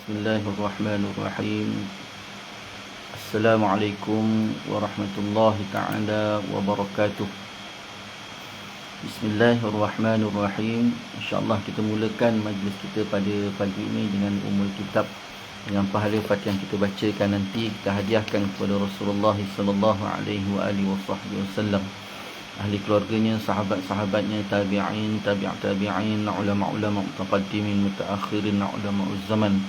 Bismillahirrahmanirrahim. Assalamualaikum warahmatullahi ta'ala wabarakatuh. Bismillahirrahmanirrahim. InsyaAllah kita mulakan majlis kita pada pagi ini dengan umul kitab, dengan pahala Fatihah yang kita bacakan nanti kita hadiahkan kepada Rasulullah sallallahu alaihi wa alihi wasallam, ahli keluarganya, sahabat-sahabatnya, tabi'in, tabi'in, ulama-ulama mutaqaddimin, mutaakhirin, ulama'uz zaman,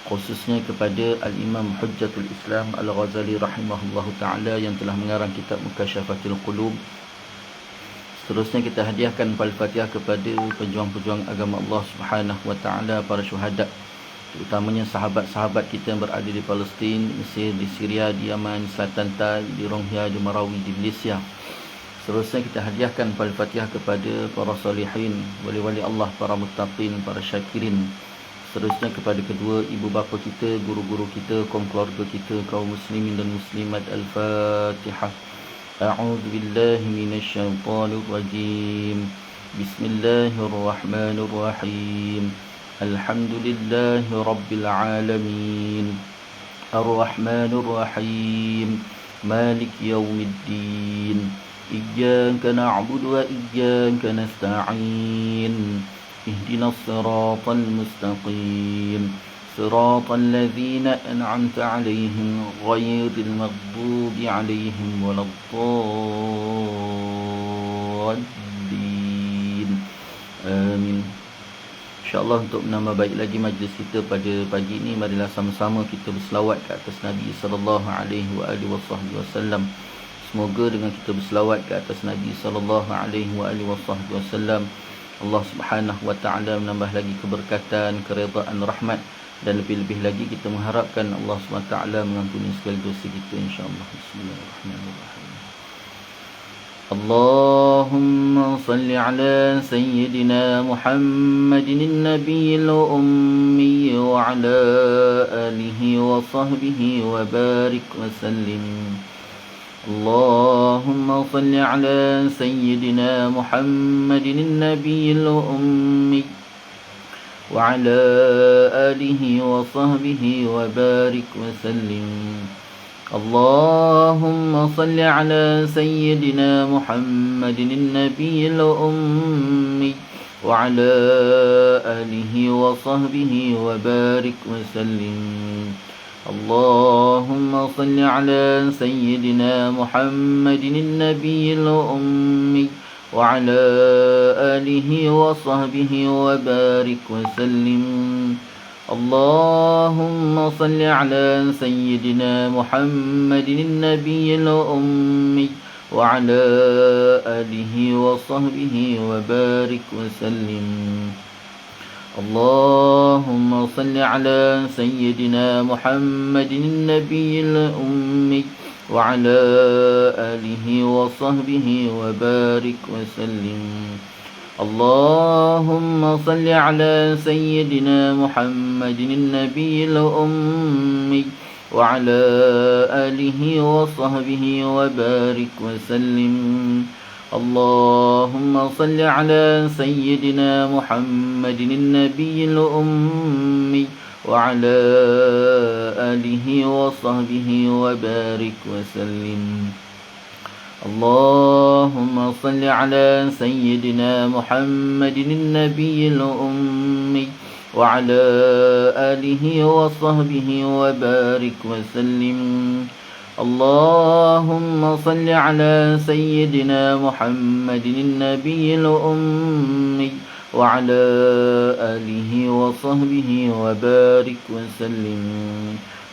khususnya kepada Al-Imam Hujjatul Islam Al-Ghazali rahimahullahu ta'ala yang telah mengarang kitab Mukasyafatul Qulub. Seterusnya kita hadiahkan Al-Fatihah kepada pejuang-pejuang agama Allah subhanahu wa ta'ala, para syuhada, terutamanya sahabat-sahabat kita yang berada di Palestin, Mesir, di Syria, di Yaman, Selatan Thai, di Rohingya, di Marawi, di Malaysia. Seterusnya kita hadiahkan Al-Fatihah kepada para salihin, wali-wali Allah, para muttaqin, para syakirin. Seterusnya kepada kedua ibu bapa kita, guru-guru kita, kaum keluarga kita, kaum muslimin dan muslimat. Al-Fatihah. A'udzu billahi minasyaitonir rajim. Bismillahirrahmanirrahim. Alhamdulillahi rabbil alamin. Ar-Rahmanir Rahim. Malik yaumiddin. Iyyaka na'budu wa iyyaka nasta'in. اهدنا الصراط المستقيم صراط الذين أنعمت عليهم غير المغضوب عليهم ولا الضالين آمين. InsyaAllah untuk menambah baik lagi majlis kita pada pagi ini, marilah sama-sama kita berselawat ke atas Nabi sallallahu alaihi wasallam. Semoga dengan kita berselawat ke atas Nabi sallallahu alaihi wasallam, Allah subhanahu wa ta'ala menambah lagi keberkatan, keredaan, rahmat, dan lebih-lebih lagi kita mengharapkan Allah subhanahu wa ta'ala mengampuni segala dosa kita, insyaAllah. Bismillahirrahmanirrahim. Allahumma salli ala Sayyidina Muhammadin nabiyil ummi wa ala alihi wa sahbihi wa barik wa sallim. اللهم صل على سيدنا محمد النبي الأمي وعلى آله وصحبه وبارك وسلم. اللهم صل على سيدنا محمد النبي الأمي وعلى آله وصحبه وبارك وسلم. اللهم صل على سيدنا محمد النبي الأمي وعلى آله وصحبه وبارك وسلم. اللهم صل على سيدنا محمد النبي الأمي وعلى آله وصحبه وبارك وسلم. اللهم صل على سيدنا محمد النبي الأمي وعلى آله وصحبه وبارك وسلم. اللهم صل على سيدنا محمد النبي الأمي وعلى آله وصحبه وبارك وسلم. اللهم صل على سيدنا محمد النبي الأمي وعلى آله وصحبه وبارك وسلم. اللهم صل على سيدنا محمد النبي الأمي وعلى آله وصحبه وبارك وسلم. اللهم صل على سيدنا محمد النبي الأمي وعلى آله وصحبه وبارك وسلم.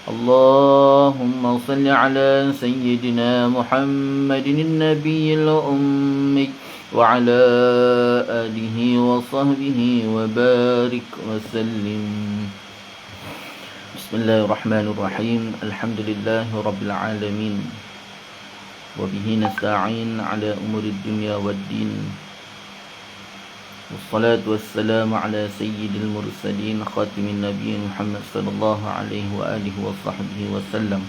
اللهم صل على سيدنا محمد النبي الأمي وعلى آله وصحبه وبارك وسلم. Bismillahirrahmanirrahim. Alhamdulillahi rabbil alamin. Wa bihi nasta'in ala umuri dunya waddin. Wassalatu wassalamu ala sayyidil mursalin khatimin nabiyyin Muhammad sallallahu alaihi wa alihi wa sahbihi wa sallam.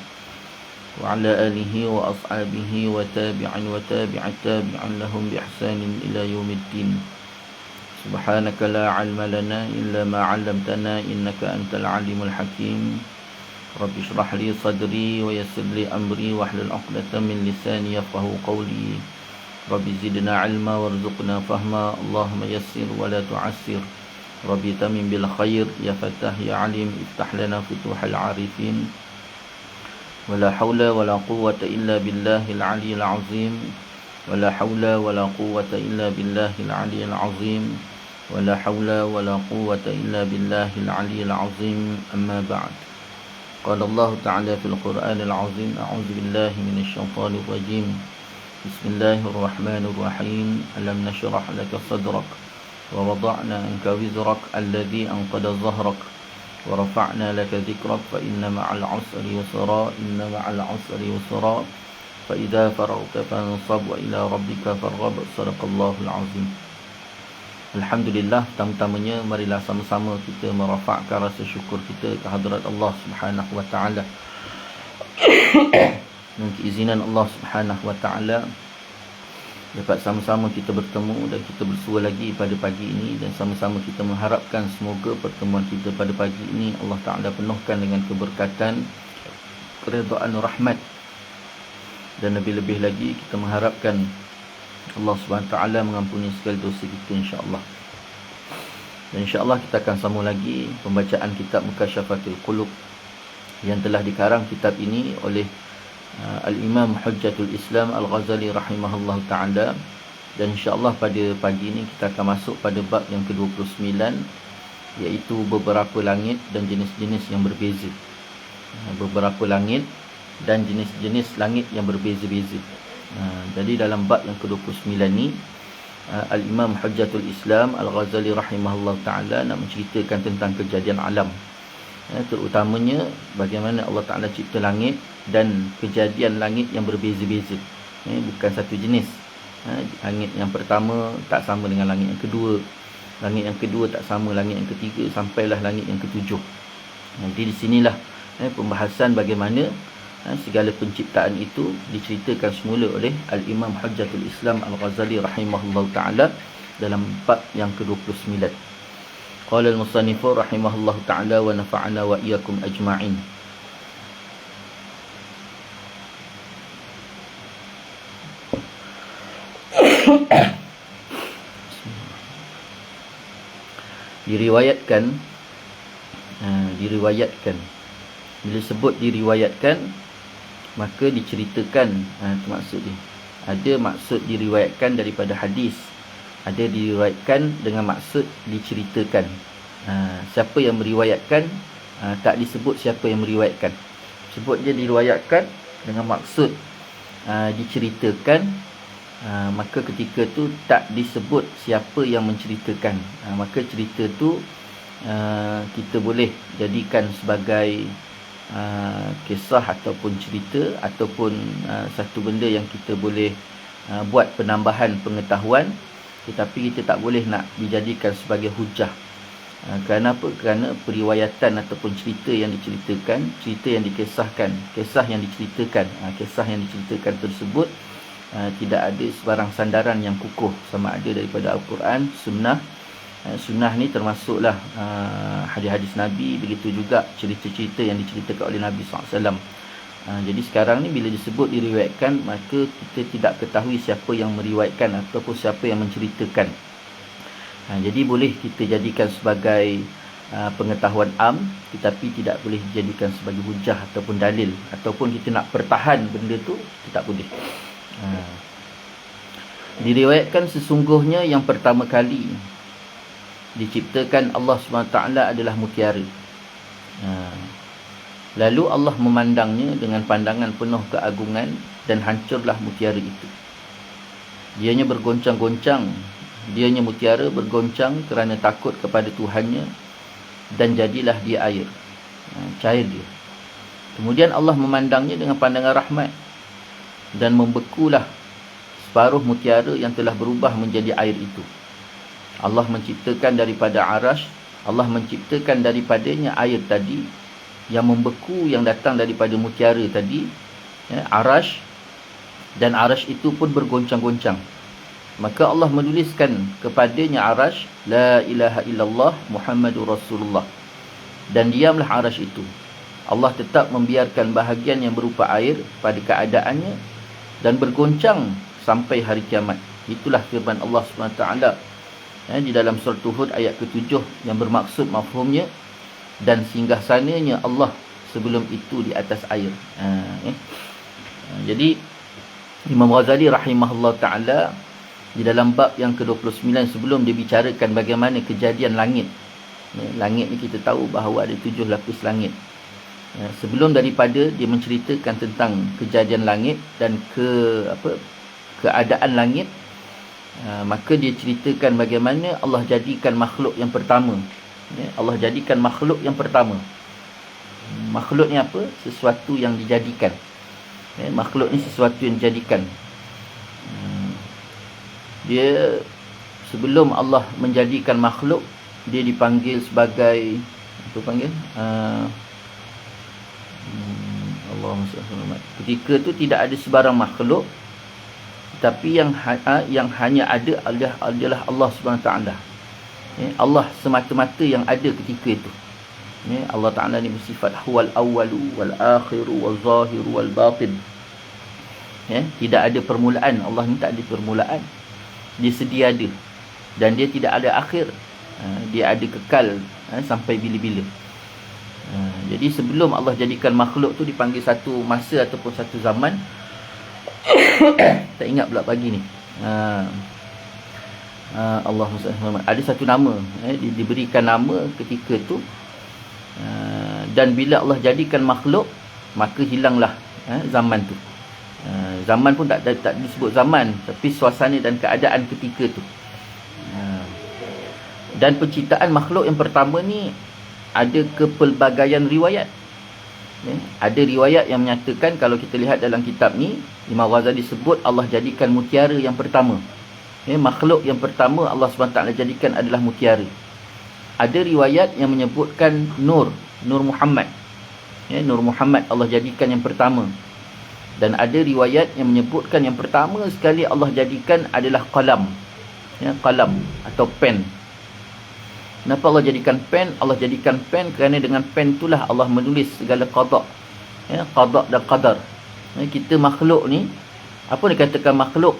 وعلى آله وأصحابه وتابعا وتابع تابعا لهم بإحسان إلى يوم الدين. سبحانك لا علم لنا إلا ما علمتنا إنك أنت العليم الحكيم رب اشرح لي صدري ويسر لي أمري واحلل عقدة من لساني يفقهوا قولي رب زدنا علما وارزقنا فهما اللهم يسر ولا تعسر رب تمم بالخير يا فتاح يا عليم افتح لنا فتوح العارفين ولا حول ولا قوة إلا بالله العلي العظيم ولا حول ولا قوة إلا بالله العلي العظيم ولا حول ولا قوة إلا بالله العلي العظيم أما بعد قال الله تعالى في القرآن العظيم أعوذ بالله من الشيطان الرجيم بسم الله الرحمن الرحيم ألم نشرح لك صدرك ووضعنا عنك وزرك الذي أنقض ظهرك ورفعنا لك ذكرك فإن مع العسر يسرا إن مع العسر يسرا فإذا فرغت فانصب وإلى ربك فارغب صدق الله العظيم. Alhamdulillah, pertama-tamanya marilah sama-sama kita merafakkan rasa syukur kita ke hadrat Allah Subhanahu wa taala. Dengan keizinan Allah Subhanahu wa taala dapat sama-sama kita bertemu dan kita bersua lagi pada pagi ini, dan sama-sama kita mengharapkan semoga pertemuan kita pada pagi ini Allah Taala penuhkan dengan keberkatan, keredaan, rahmat, dan lebih-lebih lagi kita mengharapkan Allah Subhanahu wa taala mengampuni segala dosa kita insya-Allah. Dan insya-Allah kita akan sambung lagi pembacaan kitab Mukasyafatul Qulub yang telah dikarang kitab ini oleh Al-Imam Hujjatul Islam Al-Ghazali rahimahullah ta'ala. Dan insya-Allah pada pagi ini kita akan masuk pada bab yang ke-29, iaitu beberapa langit dan jenis-jenis yang berbeza. Beberapa langit dan jenis-jenis langit yang berbeza-beza. Jadi dalam bab yang ke-29 ni Al-Imam Hujjatul Islam Al-Ghazali rahimahullah ta'ala nak menceritakan tentang kejadian alam, terutamanya bagaimana Allah Ta'ala cipta langit dan kejadian langit yang berbeza-beza. Bukan satu jenis. Langit yang pertama tak sama dengan langit yang kedua, langit yang kedua tak sama langit yang ketiga, sampailah langit yang ketujuh. Jadi di sinilah pembahasan bagaimana segala penciptaan itu diceritakan semula oleh Al-Imam Hujjatul Islam Al-Ghazali rahimahullah ta'ala dalam bab yang ke-29. Qala al-musannifu rahimahullah ta'ala wa nafa'ana wa iyyakum ajma'in. Diriwayatkan bila sebut diriwayatkan maka diceritakan, itu maksud dia. Ada maksud diriwayatkan daripada hadis, ada diriwayatkan dengan maksud diceritakan. Siapa yang meriwayatkan, tak disebut siapa yang meriwayatkan. Sebut dia diriwayatkan dengan maksud diceritakan, maka ketika tu tak disebut siapa yang menceritakan. Maka cerita tu kita boleh jadikan sebagai kisah ataupun cerita, ataupun satu benda yang kita boleh buat penambahan pengetahuan, tetapi kita tak boleh nak dijadikan sebagai hujah. Kerana apa? Kerana periwayatan ataupun cerita yang diceritakan, cerita yang dikisahkan, kisah yang diceritakan tersebut tidak ada sebarang sandaran yang kukuh, sama ada daripada Al-Quran, Sunnah. Sunnah ni termasuklah hadis-hadis Nabi, begitu juga cerita-cerita yang diceritakan oleh Nabi SAW. Jadi sekarang ni bila disebut diriwayatkan, maka kita tidak ketahui siapa yang meriwayatkan ataupun siapa yang menceritakan. Jadi boleh kita jadikan sebagai pengetahuan am, tetapi tidak boleh dijadikan sebagai hujah ataupun dalil, ataupun kita nak pertahan benda tu, kita tak boleh. Diriwayatkan sesungguhnya yang pertama kali diciptakan Allah SWT adalah mutiara. Lalu Allah memandangnya dengan pandangan penuh keagungan dan hancurlah mutiara itu. Dianya bergoncang-goncang, dianya mutiara bergoncang kerana takut kepada Tuhannya, dan jadilah dia air, cair dia. Kemudian Allah memandangnya dengan pandangan rahmat, dan membekulah separuh mutiara yang telah berubah menjadi air itu. Allah menciptakan daripada arash, Allah menciptakan daripadanya air tadi yang membeku, yang datang daripada mutiara tadi, arash, dan arash itu pun bergoncang-goncang. Maka Allah menuliskan kepadanya arash, la ilaha illallah Muhammadur Rasulullah. Dan diamlah arash itu. Allah tetap membiarkan bahagian yang berupa air pada keadaannya dan bergoncang sampai hari kiamat. Itulah firman Allah SWT di dalam surah Hud ayat ke-7 yang bermaksud mafhumnya, dan singgahsananya Allah sebelum itu di atas air. Jadi Imam Ghazali rahimahullah ta'ala di dalam bab yang ke-29 sebelum dia bicarakan bagaimana kejadian langit. Langit ni kita tahu bahawa ada 7 lapis langit. Sebelum daripada dia menceritakan tentang kejadian langit dan keadaan langit, maka dia ceritakan bagaimana Allah jadikan makhluk yang pertama. Allah jadikan makhluk yang pertama. Makhluk ni apa? Sesuatu yang dijadikan. Makhluk ni sesuatu yang dijadikan. Dia sebelum Allah menjadikan makhluk, dia dipanggil sebagai apa panggil? Allahumma salli. Ketika tu tidak ada sebarang makhluk, tapi yang hanya ada adalah Allah SWT. Allah semata-mata yang ada ketika itu. Allah Ta'ala ni bersifat huwal awwalu wal akhiru wal zahiru wal batin. Tidak ada permulaan. Allah ni tak ada permulaan. Dia sedia ada. Dan dia tidak ada akhir. Dia ada kekal sampai bila-bila. Jadi sebelum Allah jadikan makhluk tu dipanggil satu masa ataupun satu zaman. Tak ingat pula pagi ni. Allahumma salli. Ada satu nama, diberikan nama ketika tu. Dan bila Allah jadikan makhluk, maka hilanglah zaman tu. Zaman pun tak disebut zaman, tapi suasana dan keadaan ketika tu. Dan penciptaan makhluk yang pertama ni ada kepelbagaian riwayat. Ada riwayat yang menyatakan, kalau kita lihat dalam kitab ni, Imam Ghazali sebut Allah jadikan mutiara yang pertama. Makhluk yang pertama Allah SWT jadikan adalah mutiara. Ada riwayat yang menyebutkan Nur Muhammad. Nur Muhammad Allah jadikan yang pertama. Dan ada riwayat yang menyebutkan yang pertama sekali Allah jadikan adalah qalam. Qalam atau pen. Kenapa Allah jadikan pen? Allah jadikan pen kerana dengan pen itulah Allah menulis segala qada. Qada dan qadar. Kita makhluk ni, apa dikatakan makhluk?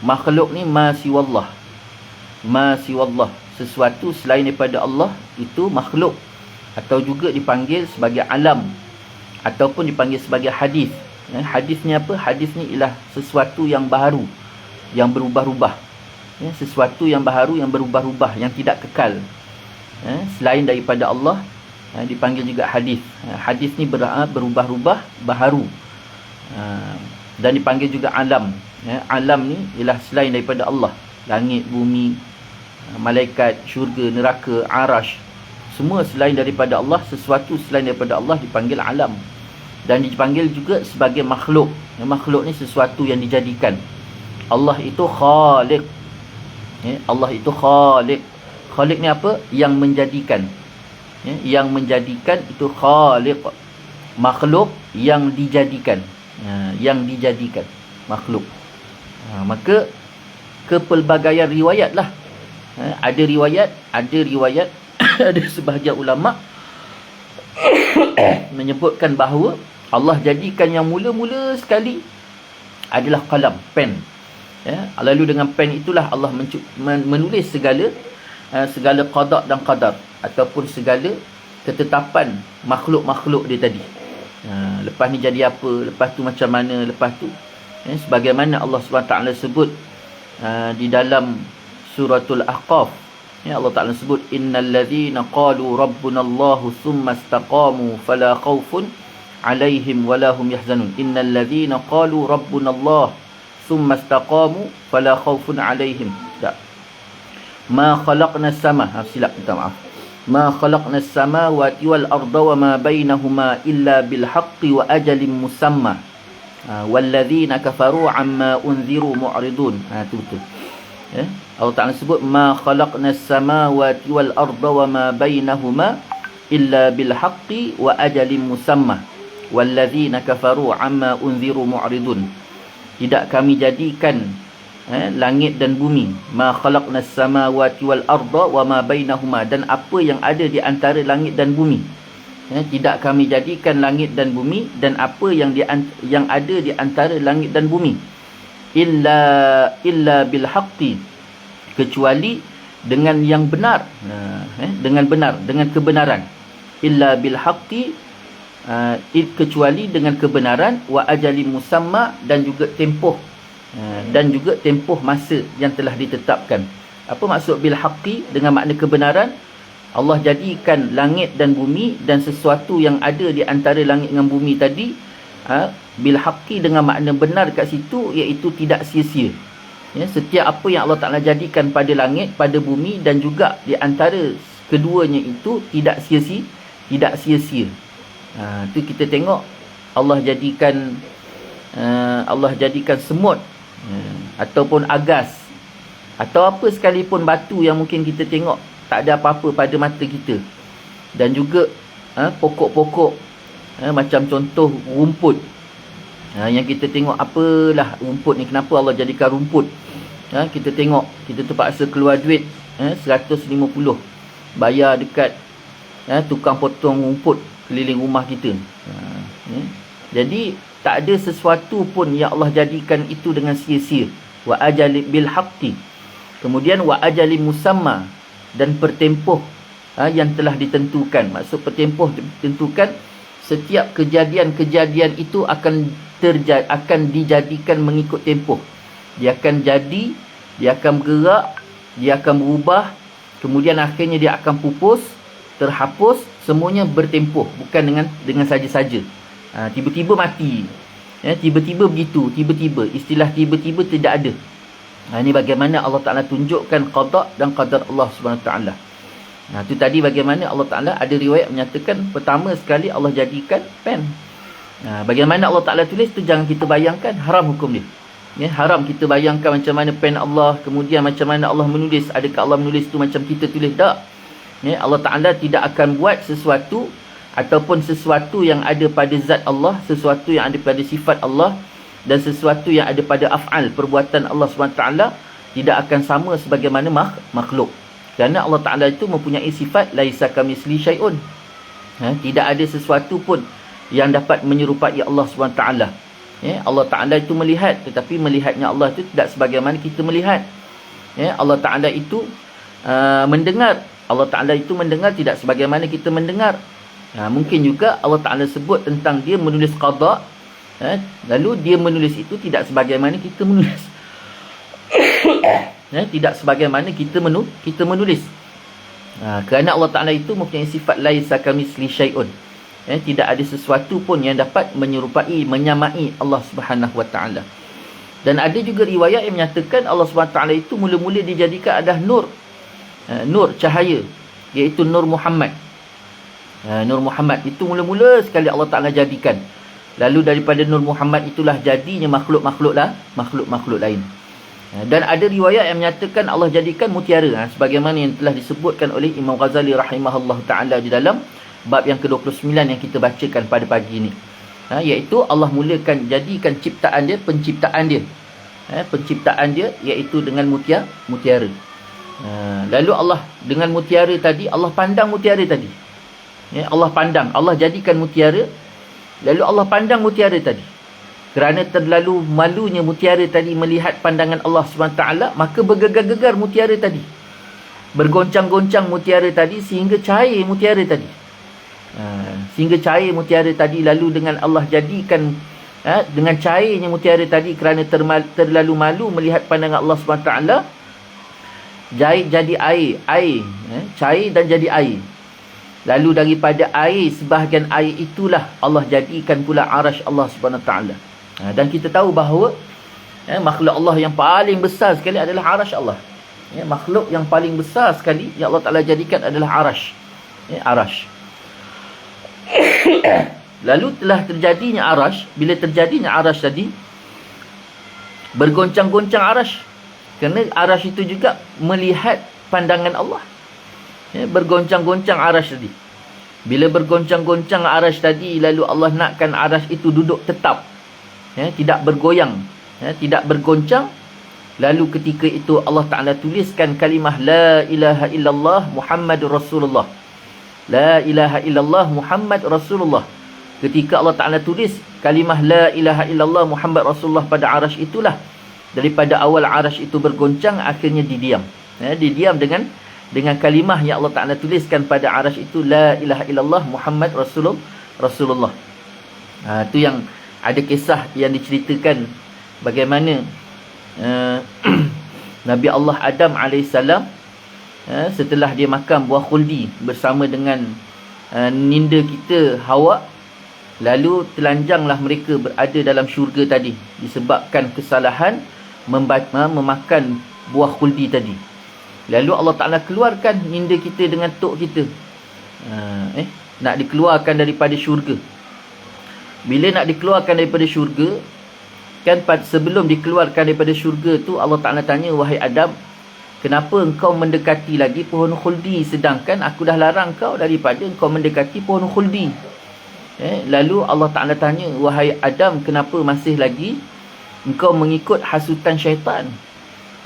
Makhluk ni ma siwallah. Ma siwallah. Sesuatu selain daripada Allah itu makhluk. Atau juga dipanggil sebagai alam. Ataupun dipanggil sebagai hadis. Hadis ni apa? Hadis ni ialah sesuatu yang baharu. Yang berubah-ubah. Sesuatu yang baharu, yang berubah-ubah, yang tidak kekal. Selain daripada Allah, dipanggil juga hadis. Hadis ni berubah-ubah, baharu. Dan dipanggil juga alam. Alam ni ialah selain daripada Allah. Langit, bumi, malaikat, syurga, neraka, arash. Semua selain daripada Allah. Sesuatu selain daripada Allah dipanggil alam. Dan dipanggil juga sebagai makhluk. Makhluk ni sesuatu yang dijadikan. Allah itu khaliq. Allah itu khaliq. Khaliq ni apa? Yang menjadikan. Yang menjadikan itu khaliq. Makhluk yang dijadikan. Yang dijadikan. Makhluk. Maka kepelbagaian riwayat lah. Ada riwayat. Ada sebahagian ulama menyebutkan bahawa Allah jadikan yang mula-mula sekali adalah qalam, pen. Lalu dengan pen itulah Allah menulis segala qada dan qadar, ataupun segala ketetapan makhluk-makhluk dia tadi. Lepas ni jadi apa, lepas tu macam mana, lepas tu sebagaimana Allah SWT sebut di dalam suratul Ahqaf. Allah Ta'ala sebut, innal ladzina qalu rabbunallahu thumma istaqamu fala khawfun alaihim wala hum yahzanun. Innal ladzina qalu rabbunallah thumma istaqamu fala khawfun alaihim. Tak. Ma khalaqna as-sama, silap, minta maaf. Ma khalaqna as-samawati wal arda wa ma bainahuma illa bil haqqi wa ajalin musamma. Walladzina kafaru amma unziru mu'ridun. Itu betul. Allah Ta'ala sebut ma khalaqna as-samawati wal arda wa ma bainahuma illa bil haqqi wa ajalin musamma. Walladzina kafaru amma unziru mu'ridun. Tidak kami jadikan langit dan bumi. Ma khalaqnas samawati wal arda wa ma bainahuma, dan apa yang ada di antara langit dan bumi. Tidak kami jadikan langit dan bumi dan apa yang ada di antara langit dan bumi illa bil haqqi, kecuali dengan yang benar, dengan kebenaran. Illa bil haqqi, kecuali dengan kebenaran, wa ajali musamma, dan juga tempoh masa yang telah ditetapkan. Apa maksud bil haqqi? Dengan makna kebenaran. Allah jadikan langit dan bumi dan sesuatu yang ada di antara langit dengan bumi tadi, bil haqqi, dengan makna benar kat situ, iaitu tidak sia-sia. Setiap apa yang Allah Ta'ala jadikan pada langit, pada bumi dan juga di antara keduanya itu tidak sia-sia. Tu kita tengok Allah jadikan semut, ataupun agas, atau apa sekalipun batu yang mungkin kita tengok tak ada apa-apa pada mata kita. Dan juga pokok-pokok, macam contoh rumput, yang kita tengok, apalah rumput ni, kenapa Allah jadikan rumput. Kita tengok, kita terpaksa keluar duit 150, bayar dekat tukang potong rumput keliling rumah kita. Jadi tak ada sesuatu pun yang Allah jadikan itu dengan sia-sia. Wa ajali bil haqqi, kemudian wa ajali musamma, dan pertempoh yang telah ditentukan. Maksud pertempoh ditentukan, setiap kejadian-kejadian itu akan dijadikan mengikut tempoh. Dia akan jadi, dia akan bergerak, dia akan berubah, kemudian akhirnya dia akan pupus, terhapus, semuanya bertempoh, bukan dengan saja-saja. Tiba-tiba mati, tiba-tiba begitu, tiba-tiba. Istilah tiba-tiba tidak ada. Ini bagaimana Allah Ta'ala tunjukkan qada dan qadar Allah SWT. Itu tadi bagaimana Allah Ta'ala, ada riwayat menyatakan pertama sekali Allah jadikan pen. Bagaimana Allah Ta'ala tulis tu jangan kita bayangkan, haram hukum dia. Haram kita bayangkan macam mana pen Allah, kemudian macam mana Allah menulis. Adakah Allah menulis tu macam kita tulis? Tak. Allah Ta'ala tidak akan buat sesuatu ataupun sesuatu yang ada pada zat Allah, sesuatu yang ada pada sifat Allah, dan sesuatu yang ada pada af'al, perbuatan Allah SWT, tidak akan sama sebagaimana makhluk. Kerana Allah Ta'ala itu mempunyai sifat laisa kamitsli syai'un. Tidak ada sesuatu pun yang dapat menyerupai Allah SWT. Allah Ta'ala itu melihat, tetapi melihatnya Allah itu tidak sebagaimana kita melihat. Allah Ta'ala itu mendengar. Allah Ta'ala itu mendengar tidak sebagaimana kita mendengar. Mungkin juga Allah Ta'ala sebut tentang dia menulis qada, lalu dia menulis itu tidak sebagaimana kita menulis. Tidak sebagaimana kita menulis. Kerana Allah Ta'ala itu mempunyai sifat laisa kamitsli syai'un. Tidak ada sesuatu pun yang dapat menyerupai, menyamai Allah Subhanahu Wa Ta'ala. Dan ada juga riwayat yang menyatakan Allah Subhanahu Wa Ta'ala itu mula-mula dijadikan adalah nur. Nur, cahaya, iaitu Nur Muhammad. Nur Muhammad itu mula-mula sekali Allah Ta'ala jadikan. Lalu daripada Nur Muhammad itulah jadinya makhluk-makhluk lain. Dan ada riwayat yang menyatakan Allah jadikan mutiara, sebagaimana yang telah disebutkan oleh Imam Ghazali rahimahullah ta'ala di dalam bab yang ke-29 yang kita bacakan pada pagi ini. Iaitu Allah mulakan jadikan penciptaan dia iaitu dengan mutiara. Lalu Allah dengan mutiara tadi, Allah pandang mutiara tadi. Allah jadikan mutiara. Lalu Allah pandang mutiara tadi. Kerana terlalu malunya mutiara tadi melihat pandangan Allah SWT, maka bergegar-gegar mutiara tadi. Bergoncang-goncang mutiara tadi sehingga cair mutiara tadi. Lalu dengan Allah jadikan, dengan cairnya mutiara tadi, kerana terlalu malu melihat pandangan Allah SWT, jadi air. Cair dan jadi air. Lalu daripada air, sebahagian air itulah Allah jadikan pula arash Allah SWT. Dan kita tahu bahawa makhluk Allah yang paling besar sekali adalah arash Allah. Makhluk yang paling besar sekali yang Allah Ta'ala jadikan adalah arash. Arash. Lalu telah terjadinya arash. Bila terjadinya arash tadi, bergoncang-goncang arash. Kerana arash itu juga melihat pandangan Allah. Bergoncang-goncang arash tadi. Bila bergoncang-goncang arash tadi, lalu Allah nakkan arash itu duduk tetap, tidak bergoyang, tidak bergoncang. Lalu ketika itu Allah Ta'ala tuliskan kalimah La ilaha illallah Muhammadur Rasulullah. La ilaha illallah Muhammad Rasulullah. Ketika Allah Ta'ala tulis kalimah La ilaha illallah Muhammad Rasulullah pada arash itulah, daripada awal arash itu bergoncang, akhirnya didiam. Didiam dengan kalimah yang Allah Ta'ala tuliskan pada arash itu, La ilaha illallah Muhammad Rasulullah. Itu yang ada kisah yang diceritakan bagaimana Nabi Allah Adam AS, setelah dia makan buah khuldi bersama dengan ninda kita Hawa, lalu telanjanglah mereka berada dalam syurga tadi disebabkan kesalahan memakan buah khuldi tadi. Lalu Allah Ta'ala keluarkan ninda kita dengan tok kita, nak dikeluarkan daripada syurga. Bila nak dikeluarkan daripada syurga, kan sebelum dikeluarkan daripada syurga tu, Allah Ta'ala tanya, wahai Adam, kenapa engkau mendekati lagi pohon khuldi, sedangkan aku dah larang kau daripada engkau mendekati pohon khuldi. Lalu Allah Ta'ala tanya, wahai Adam, kenapa masih lagi engkau mengikut hasutan syaitan,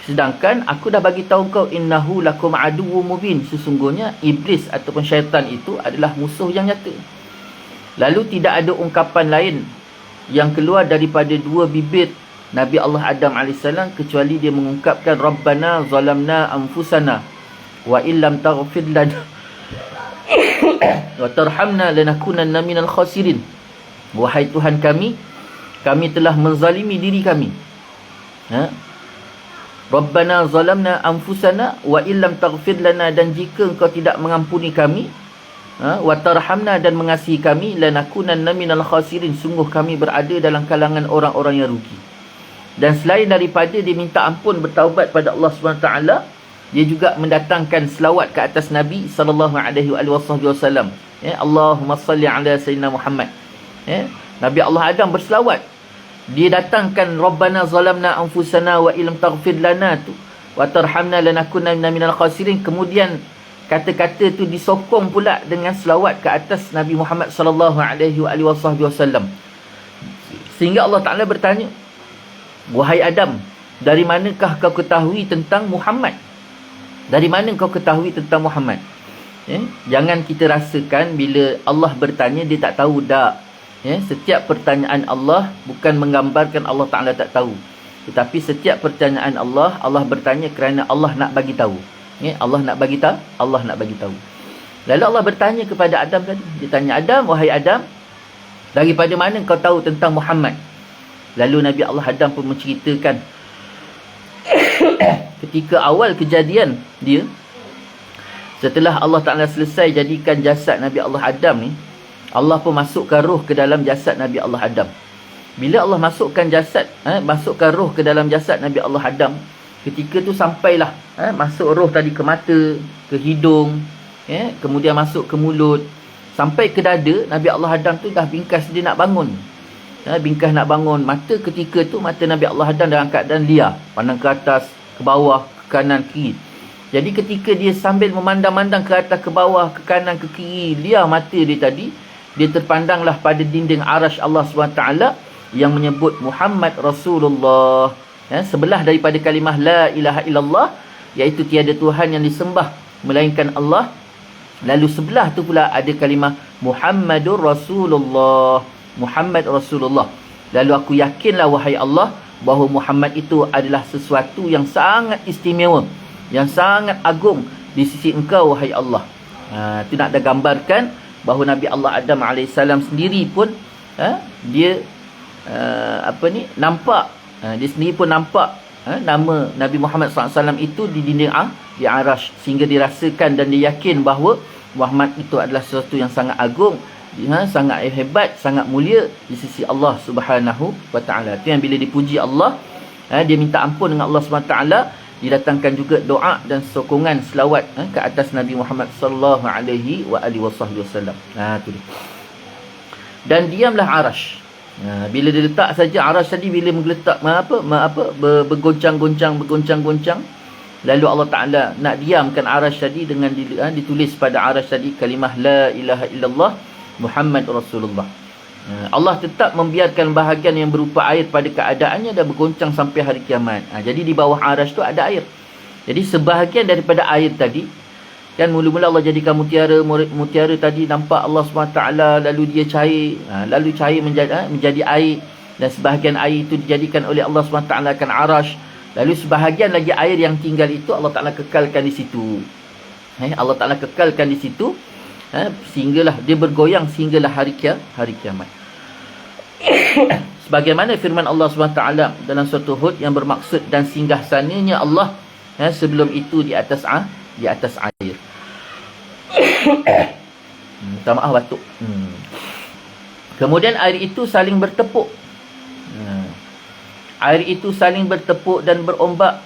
sedangkan aku dah bagi tahu kau, innahu lakum aduwwum mubin, sesungguhnya iblis ataupun syaitan itu adalah musuh yang nyata. Lalu tidak ada ungkapan lain yang keluar daripada dua bibir Nabi Allah Adam AS kecuali dia mengungkapkan, Rabbana zalamna anfusana wa illam taghfir lana wa tarhamna lanakunanna minal khasirin. Wahai Tuhan kami telah menzalimi diri kami. Rabbana zalamna anfusana wa illam taghfir lana, dan jika engkau tidak mengampuni kami, wa tarhamna, dan mengasihi kami, lanakunanna minal khasirin, sungguh kami berada dalam kalangan orang-orang yang rugi. Dan selain daripada dia minta ampun, bertaubat pada Allah SWT, dia juga mendatangkan selawat ke atas Nabi SAW. Allahumma salli ala Sayyidina Muhammad. Nabi Allah Adam berselawat, dia datangkan Rabbana zalamna anfusana wa illam taghfir lana tu wa tarhamna lanakunanna minal khasirin. Kemudian kata-kata tu disokong pula dengan selawat ke atas Nabi Muhammad SAW. Sehingga Allah Ta'ala bertanya, wahai Adam, dari manakah kau ketahui tentang Muhammad? Dari mana kau ketahui tentang Muhammad? Jangan kita rasakan bila Allah bertanya dia tak tahu. Tak. Setiap pertanyaan Allah bukan menggambarkan Allah Ta'ala tak tahu, tetapi setiap pertanyaan Allah, Allah bertanya kerana Allah nak bagi tahu. Allah nak bagi tahu. Lalu Allah bertanya kepada Adam tadi. Dia tanya, Adam, wahai Adam, daripada mana kau tahu tentang Muhammad? Lalu Nabi Allah Adam pun menceritakan ketika awal kejadian dia, setelah Allah Ta'ala selesai jadikan jasad Nabi Allah Adam ni, Allah pun masukkan roh ke dalam jasad Nabi Allah Adam. Bila Allah masukkan roh ke dalam jasad Nabi Allah Adam, ketika tu sampailah masuk roh tadi ke mata, ke hidung, kemudian masuk ke mulut, sampai ke dada. Nabi Allah Adam tu dah bingkas, dia nak bangun. Bingkas nak bangun. Mata ketika tu, mata Nabi Allah Adam dalam keadaan liar, pandang ke atas, ke bawah, ke kanan, kiri. Jadi ketika dia sambil memandang-mandang ke atas, ke bawah, ke kanan, ke kiri, liar mata dia tadi, dia terpandanglah pada dinding arash Allah SWT yang menyebut Muhammad Rasulullah. Sebelah daripada kalimah La ilaha illallah, iaitu tiada Tuhan yang disembah melainkan Allah. Lalu sebelah tu pula ada kalimah Muhammadur Rasulullah. Muhammad Rasulullah. Lalu aku yakinlah wahai Allah bahawa Muhammad itu adalah sesuatu yang sangat istimewa, yang sangat agung di sisi engkau wahai Allah. Itu nak ada gambarkan bahawa Nabi Allah Adam AS sendiri pun dia nampak, dia sendiri pun nampak nama Nabi Muhammad SAW itu di dinding di arash, sehingga dirasakan dan dia yakin bahawa Muhammad itu adalah sesuatu yang sangat agung, sangat hebat, sangat mulia di sisi Allah Subhanahu wa Ta'ala. Itu yang bila dipuji Allah, dia minta ampun dengan Allah Subhanahu wa Ta'ala, didatangkan juga doa dan sokongan selawat ke atas Nabi Muhammad sallallahu alaihi wasallam. Tu dia. Dan diamlah arash. Bila dia letak saja arash tadi, bila menggeletak bergoncang-goncang, lalu Allah Ta'ala nak diamkan arash tadi dengan ditulis pada arash tadi kalimah La ilaha illallah Muhammad Rasulullah. Allah tetap membiarkan bahagian yang berupa air pada keadaannya dan bergoncang sampai hari kiamat. Jadi di bawah arasy tu ada air. Jadi sebahagian daripada air tadi, kan mula-mula Allah jadikan mutiara tadi nampak Allah SWT, lalu dia cair, lalu cair menjadi air, dan sebahagian air itu dijadikan oleh Allah SWT akan arasy. Lalu sebahagian lagi air yang tinggal itu Allah Ta'ala kekalkan di situ. Allah Ta'ala kekalkan di situ, sehinggalah dia bergoyang sehinggalah hari kiamat. Sebagaimana firman Allah SWT dalam surah Hud yang bermaksud dan singgah sananya Allah sebelum itu di atas air. Minta maaf batuk. Kemudian air itu saling bertepuk. Air itu saling bertepuk dan berombak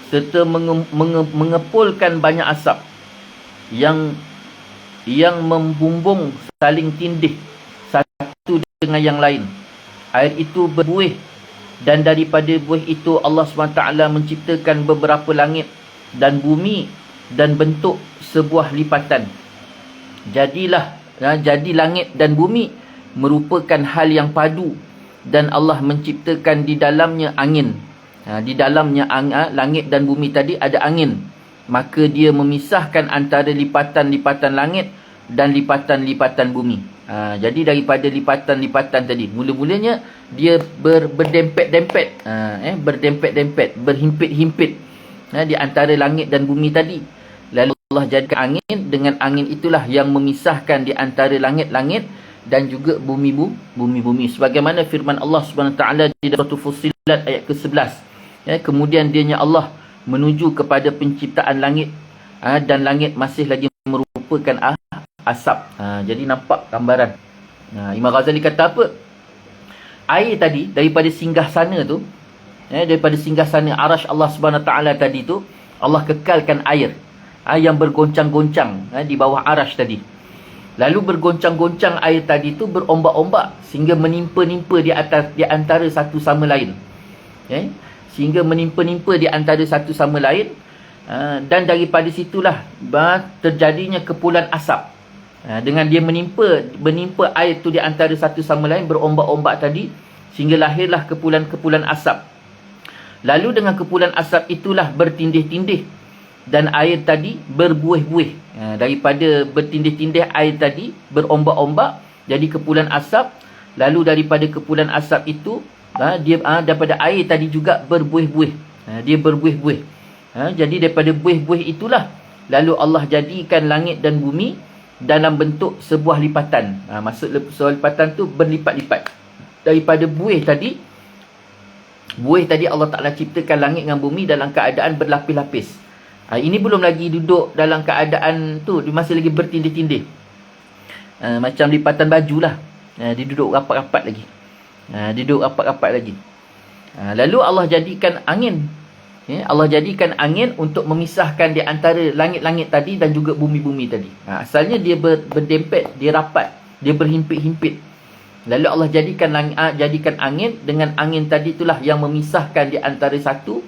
serta mengepulkan banyak asap yang membumbung saling tindih satu dengan yang lain. Air itu berbuih, dan daripada buih itu Allah SWT menciptakan beberapa langit dan bumi dan bentuk sebuah lipatan. Jadi langit dan bumi merupakan hal yang padu, dan Allah menciptakan di dalamnya angin. Di dalamnya langit dan bumi tadi ada angin. Maka dia memisahkan antara lipatan-lipatan langit dan lipatan-lipatan bumi. Jadi daripada lipatan-lipatan tadi, mula-mulanya dia berdempet-dempet, berdempet-dempet, berhimpit-himpit di antara langit dan bumi tadi. Lalu Allah jadikan angin, dengan angin itulah yang memisahkan di antara langit-langit dan juga bumi-bumi. Sebagaimana firman Allah SWT di dalam surah Fussilat ayat ke-11. Kemudian dianya Allah menuju kepada penciptaan langit, dan langit masih lagi merupakan asap. Jadi nampak gambaran. Imam Ghazali kata apa? Air tadi daripada singgah sana tu, daripada singgah sana arasy Allah SWT tadi tu, Allah kekalkan air yang bergoncang-goncang di bawah arasy tadi. Lalu bergoncang-goncang air tadi tu berombak-ombak sehingga menimpa-nimpa di antara satu sama lain. Sehingga menimpa-nimpa di antara satu sama lain, dan daripada situlah terjadinya kepulan asap. Dengan dia menimpa air tu di antara satu sama lain, berombak-ombak tadi, sehingga lahirlah kepulan-kepulan asap. Lalu dengan kepulan asap itulah bertindih-tindih, dan air tadi berbuih-buih. Daripada bertindih-tindih air tadi berombak-ombak jadi kepulan asap. Lalu daripada kepulan asap itu dia daripada air tadi juga berbuih-buih. Dia berbuih-buih. Jadi daripada buih-buih itulah lalu Allah jadikan langit dan bumi dalam bentuk sebuah lipatan. Maksud sebuah lipatan tu berlipat-lipat. Daripada buih tadi Allah Ta'ala ciptakan langit dengan bumi dalam keadaan berlapis-lapis. Ini belum lagi duduk dalam keadaan tu, dia masih lagi bertindih-tindih. Macam lipatan baju lah. Dia duduk rapat-rapat lagi. Lalu Allah jadikan angin. Allah jadikan angin untuk memisahkan di antara langit-langit tadi dan juga bumi-bumi tadi. Asalnya dia berdempet, dia rapat, dia berhimpit-himpit. Lalu Allah jadikan angin, dengan angin tadi itulah yang memisahkan di antara satu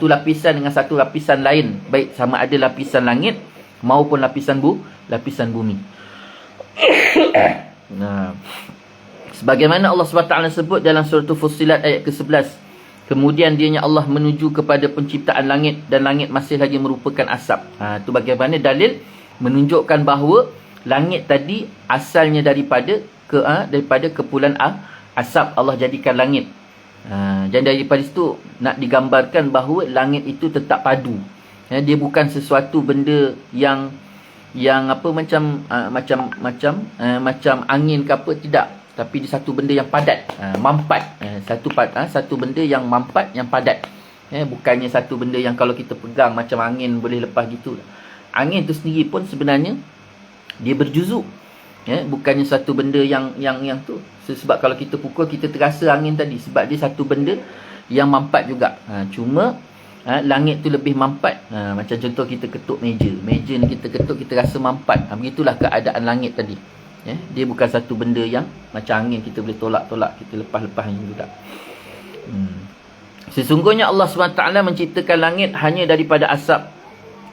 lapisan dengan satu lapisan lain, baik sama ada lapisan langit maupun lapisan bumi. Sebagaimana Allah SWT sebut dalam surah Fussilat ayat ke-11, kemudian dianya Allah menuju kepada penciptaan langit, dan langit masih lagi merupakan asap. Itu bagaimana dalil menunjukkan bahawa langit tadi asalnya daripada kepulan asap Allah jadikan langit. Dan daripada situ nak digambarkan bahawa langit itu tetap padu. Dia bukan sesuatu benda yang macam angin ke apa, tidak. Tapi dia satu benda yang padat, mampat. Satu benda yang mampat, yang padat. Bukannya satu benda yang kalau kita pegang macam angin boleh lepas gitu. Angin tu sendiri pun sebenarnya dia berjuzuk. Bukannya satu benda yang tu. Sebab kalau kita pukul, kita terasa angin tadi. Sebab dia satu benda yang mampat juga. Cuma langit tu lebih mampat. Macam contoh kita ketuk meja. Meja ni kita ketuk, kita rasa mampat. Begitulah keadaan langit tadi. Dia bukan satu benda yang macam angin kita boleh tolak-tolak, kita lepas-lepas yang juga. Sesungguhnya Allah SWT menciptakan langit hanya daripada asap,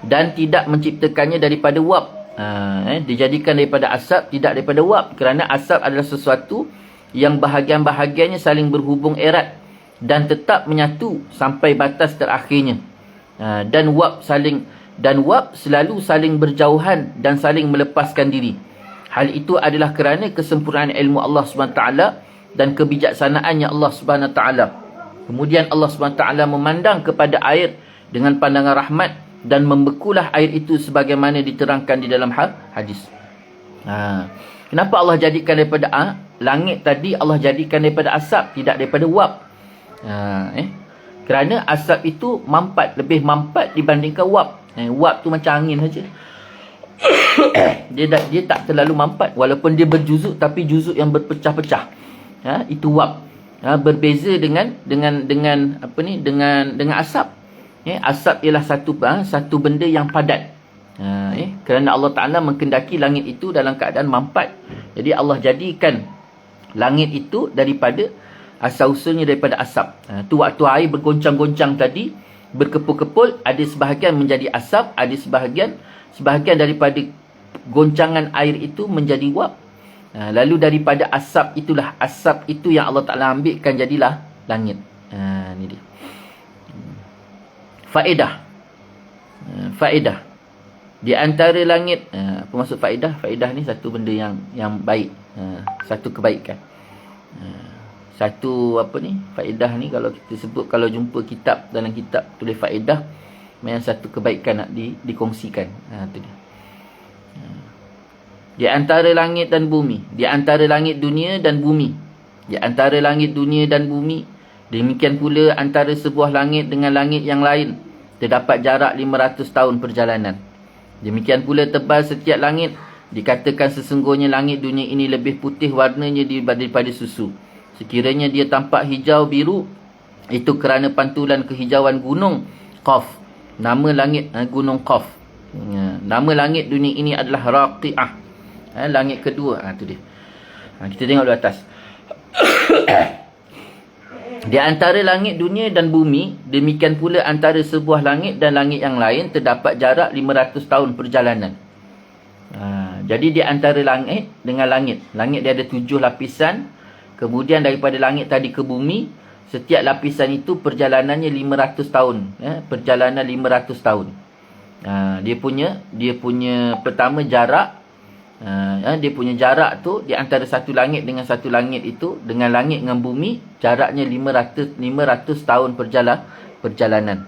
dan tidak menciptakannya daripada wap, Dijadikan daripada asap, tidak daripada wap. Kerana asap adalah sesuatu yang bahagian-bahagiannya saling berhubung erat dan tetap menyatu sampai batas terakhirnya. Dan wap selalu saling berjauhan dan saling melepaskan diri. Hal itu adalah kerana kesempurnaan ilmu Allah SWT dan kebijaksanaannya Allah SWT. Kemudian Allah SWT memandang kepada air dengan pandangan rahmat dan membekulah air itu sebagaimana diterangkan di dalam hadis. Kenapa Allah jadikan daripada langit tadi Allah jadikan daripada asap, tidak daripada wap? Kerana asap itu lebih mampat dibandingkan wap. Wap tu macam angin saja. dia tak terlalu mampat, walaupun dia berjuzuk, tapi juzuk yang berpecah-pecah. Itu wap. Berbeza dengan asap. Asap ialah satu benda yang padat. Kerana Allah Ta'ala mengkendaki langit itu dalam keadaan mampat. Jadi Allah jadikan langit itu daripada asal-usulnya daripada asap. Tu waktu air bergoncang-goncang tadi, berkepul-kepul, ada sebahagian menjadi asap, ada sebahagian daripada goncangan air itu menjadi wap. Lalu daripada asap itu yang Allah Ta'ala ambilkan jadilah langit. Ni dia. Faedah. Di antara langit, apa maksud faedah? Faedah ni satu benda yang baik. Satu kebaikan. Faedah ni kalau kita sebut, kalau jumpa kitab, dalam kitab tulis faedah, memang satu kebaikan nak dikongsikan. Tu dia. Di antara langit dan bumi, di antara langit dunia dan bumi, di antara langit dunia dan bumi, demikian pula antara sebuah langit dengan langit yang lain, terdapat jarak 500 tahun perjalanan. Demikian pula tebal setiap langit, dikatakan sesungguhnya langit dunia ini lebih putih warnanya daripada susu. Sekiranya dia tampak hijau biru, itu kerana pantulan kehijauan gunung Qaf. Nama langit gunung Qaf. Nama langit dunia ini adalah Raqi'ah. Langit kedua. Tu dia. Kita tengok di atas. Di antara langit dunia dan bumi, demikian pula antara sebuah langit dan langit yang lain, terdapat jarak 500 tahun perjalanan. Jadi di antara langit dengan langit, langit dia ada 7 lapisan. Kemudian daripada langit tadi ke bumi, setiap lapisan itu perjalanannya 500 tahun. Perjalanan 500 tahun. Dia punya pertama jarak. Dia punya jarak tu di antara satu langit dengan satu langit itu, dengan langit dengan bumi, jaraknya 500 tahun perjalanan.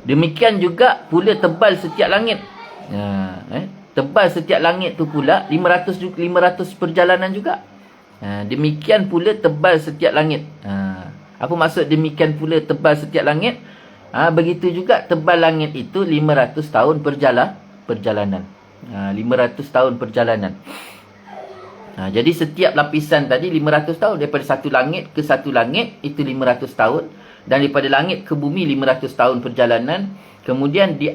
Demikian juga pula tebal setiap langit. Tebal setiap langit tu pula 500 perjalanan juga. Demikian pula tebal setiap langit. Apa maksud demikian pula tebal setiap langit? Begitu juga tebal langit itu 500 tahun perjalanan. 500 tahun perjalanan. Jadi setiap lapisan tadi 500 tahun. Daripada satu langit ke satu langit, itu 500 tahun. Dan daripada langit ke bumi 500 tahun perjalanan. Kemudian di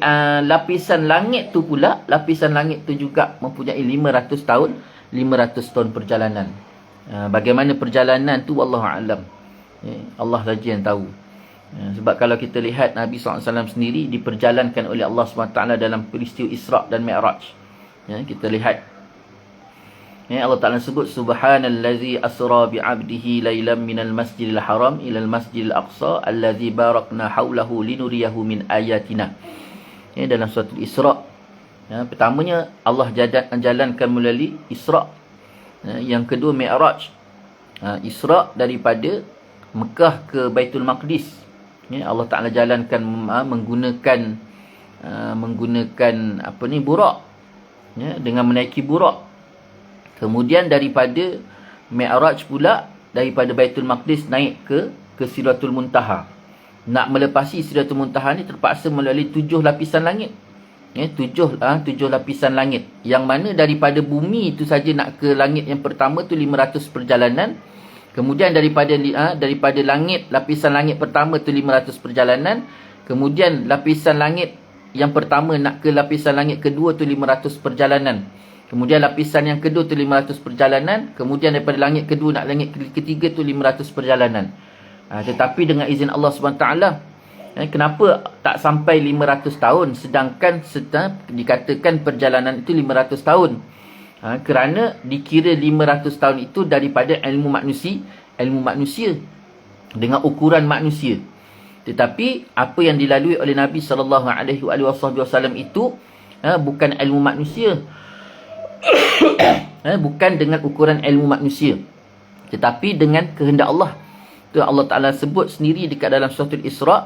lapisan langit tu pula, lapisan langit tu juga mempunyai 500 tahun perjalanan. Bagaimana perjalanan tu Wallahu'alam, Allah saja yang tahu. Sebab kalau kita lihat Nabi SAW sendiri diperjalankan oleh Allah SWT dalam peristiwa Isra' dan Mi'raj. Kita lihat, Allah Ta'ala sebut, Subhanallazi asra bi'abdihi laylan minal masjidil haram ilal masjidil aqsa allazi barakna hawlahu linuriyahu min ayatina. Dalam surat Isra'. Pertamanya Allah jalankan melalui Isra'. Yang kedua Mi'raj. Isra' daripada Mekah ke Baitul Maqdis. Allah Ta'ala jalankan menggunakan burak. Dengan menaiki burak. Kemudian daripada Mi'raj pula, daripada Baitul Maqdis naik ke Sidratul Muntaha. Nak melepasi Sidratul Muntaha ni terpaksa melalui 7 lapisan langit. 7 lapisan langit. Yang mana daripada bumi itu saja nak ke langit yang pertama tu 500 perjalanan. Kemudian daripada langit, lapisan langit pertama tu 500 perjalanan. Kemudian lapisan langit yang pertama nak ke lapisan langit kedua tu 500 perjalanan. Kemudian lapisan yang kedua tu 500 perjalanan. Kemudian daripada langit kedua nak langit ketiga tu 500 perjalanan. Tetapi dengan izin Allah SWT, Kenapa tak sampai 500 tahun sedangkan dikatakan perjalanan itu 500 tahun? Kerana dikira 500 tahun itu daripada ilmu manusia dengan ukuran manusia. Tetapi apa yang dilalui oleh Nabi SAW itu bukan ilmu manusia. Bukan dengan ukuran ilmu manusia, tetapi dengan kehendak Allah. Itu Allah Ta'ala sebut sendiri dekat dalam surah Al-Isra,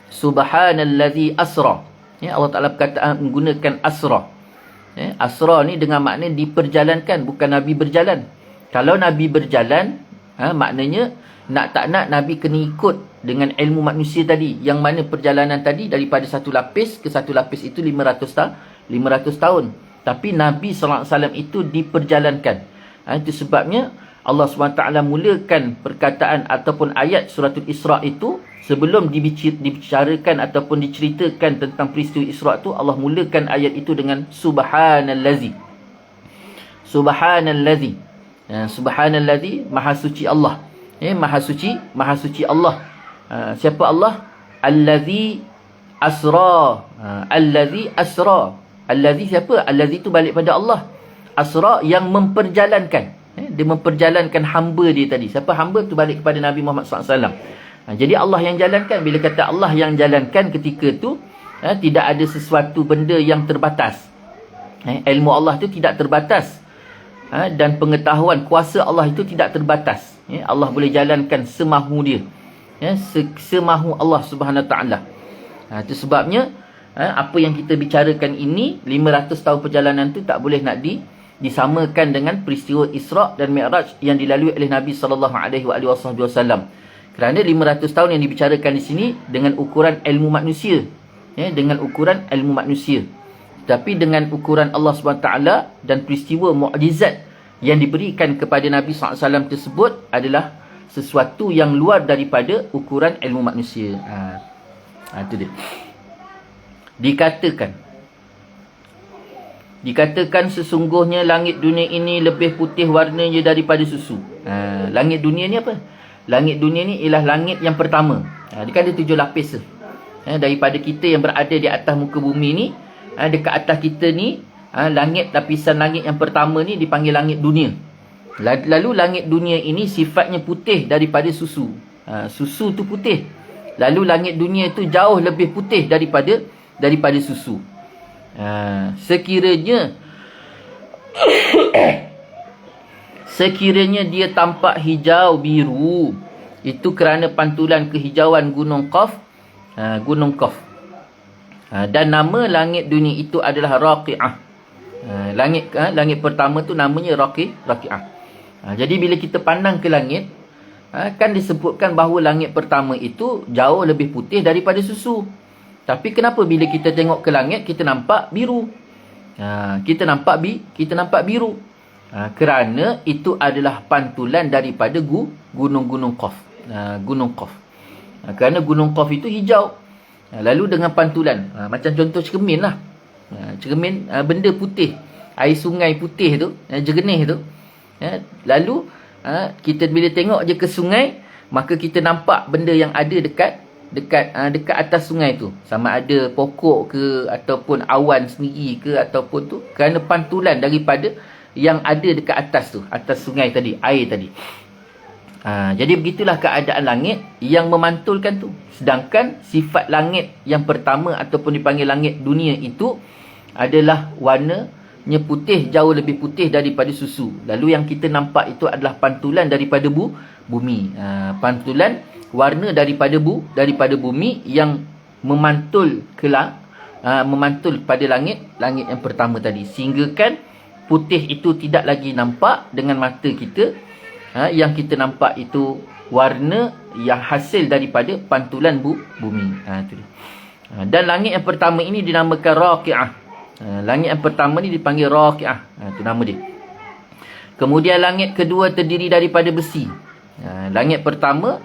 Subhanallazi asra. Allah Ta'ala menggunakan asra. Asra ni dengan makna diperjalankan, bukan Nabi berjalan. Kalau Nabi berjalan, maknanya nak tak nak Nabi kena ikut dengan ilmu manusia tadi, yang mana perjalanan tadi daripada satu lapis ke satu lapis itu 500 tahun. Tapi Nabi SAW itu diperjalankan. Itu sebabnya Allah SWT mulakan perkataan ataupun ayat suratul Isra itu, sebelum dibicarakan ataupun diceritakan tentang peristiwa Isra itu, Allah mulakan ayat itu dengan Subhanallazi. Subhanallazi. Subhanallazi, maha suci Allah. Maha suci Allah. Siapa Allah? Allazi asra. Allazi asra. Allazi siapa? Allazi itu balik pada Allah. Asra, yang memperjalankan. Dia memperjalankan hamba dia tadi. Siapa hamba tu? Balik kepada Nabi Muhammad SAW. Jadi Allah yang jalankan. Bila kata Allah yang jalankan ketika tu, tidak ada sesuatu benda yang terbatas. Ilmu Allah tu tidak terbatas. Dan pengetahuan kuasa Allah itu tidak terbatas. Allah boleh jalankan semahu dia. Semahu Allah Subhanahu Wa Taala. Itu sebabnya apa yang kita bicarakan ini, 500 tahun perjalanan tu tak boleh nak disamakan dengan peristiwa Isra dan Mi'raj yang dilalui oleh Nabi SAW. Kerana 500 tahun yang dibicarakan di sini dengan ukuran ilmu manusia. Dengan ukuran ilmu manusia. Tapi dengan ukuran Allah SWT dan peristiwa mukjizat yang diberikan kepada Nabi SAW tersebut adalah sesuatu yang luar daripada ukuran ilmu manusia. Itu dia. Dikatakan sesungguhnya langit dunia ini lebih putih warnanya daripada susu. Langit dunia ni apa? Langit dunia ni ialah langit yang pertama. Dia kan ada 7 lapis. Daripada kita yang berada di atas muka bumi ni, dekat atas kita ni, lapisan langit yang pertama ni dipanggil langit dunia. Lalu langit dunia ini sifatnya putih daripada susu. Susu tu putih. Lalu langit dunia itu jauh lebih putih daripada susu. Sekiranya dia tampak hijau biru, itu kerana pantulan kehijauan Gunung Qaf. Dan nama langit dunia itu adalah Raqi'ah. Langit pertama tu namanya Raqi'ah. Jadi bila kita pandang ke langit, kan disebutkan bahawa langit pertama itu jauh lebih putih daripada susu. Tapi kenapa bila kita tengok ke langit kita nampak biru? Kita nampak biru. Kerana itu adalah pantulan daripada gunung-gunung Qaf. Gunung Qaf. Kerana gunung Qaf itu hijau. Lalu dengan pantulan, macam contoh cermin lah. Cermin, benda putih, air sungai putih tu, jernih tu. Lalu kita bila tengok je ke sungai, maka kita nampak benda yang ada dekat atas sungai tu, sama ada pokok ke ataupun awan sendiri ke ataupun tu, kerana pantulan daripada yang ada dekat atas tu, atas sungai tadi, air tadi. Jadi begitulah keadaan langit yang memantulkan tu. Sedangkan sifat langit yang pertama ataupun dipanggil langit dunia itu adalah warnanya putih, jauh lebih putih daripada susu. Lalu yang kita nampak itu adalah pantulan daripada bumi. Pantulan warna daripada bumi yang memantul pada langit yang pertama tadi, sehingga kan putih itu tidak lagi nampak dengan mata kita. Yang kita nampak itu warna yang hasil daripada pantulan bumi. Dan langit yang pertama ini dinamakan Raqi'ah. Langit yang pertama ni dipanggil Raqi'ah. Itu nama dia. Kemudian langit kedua terdiri daripada besi. Langit pertama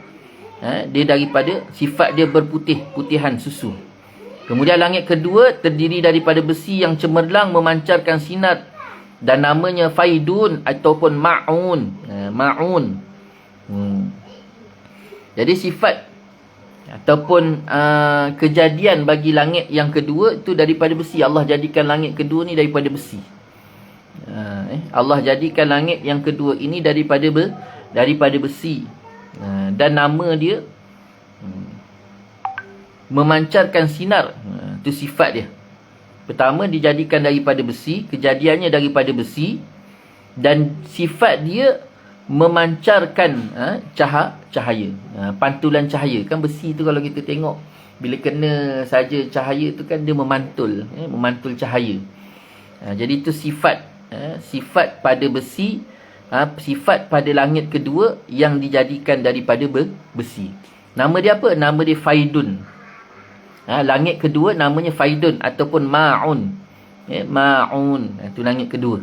dia daripada sifat dia putihan susu. Kemudian langit kedua terdiri daripada besi yang cemerlang memancarkan sinar, dan namanya faidun ataupun ma'un. Jadi sifat Ataupun kejadian bagi langit yang kedua itu daripada besi. Allah jadikan langit kedua ni daripada besi. Allah jadikan langit yang kedua ini daripada besi. Dan nama dia memancarkan sinar. Itu sifat dia. Pertama dijadikan daripada besi, kejadiannya daripada besi, dan sifat dia memancarkan cahaya, pantulan cahaya. Kan besi tu kalau kita tengok, bila kena saja cahaya tu kan dia memantul cahaya. Jadi itu sifat sifat pada besi, sifat pada langit kedua yang dijadikan daripada besi. Nama dia apa? Nama dia Faidun. Langit kedua namanya Faidun ataupun Ma'un. Ma'un, itu langit kedua.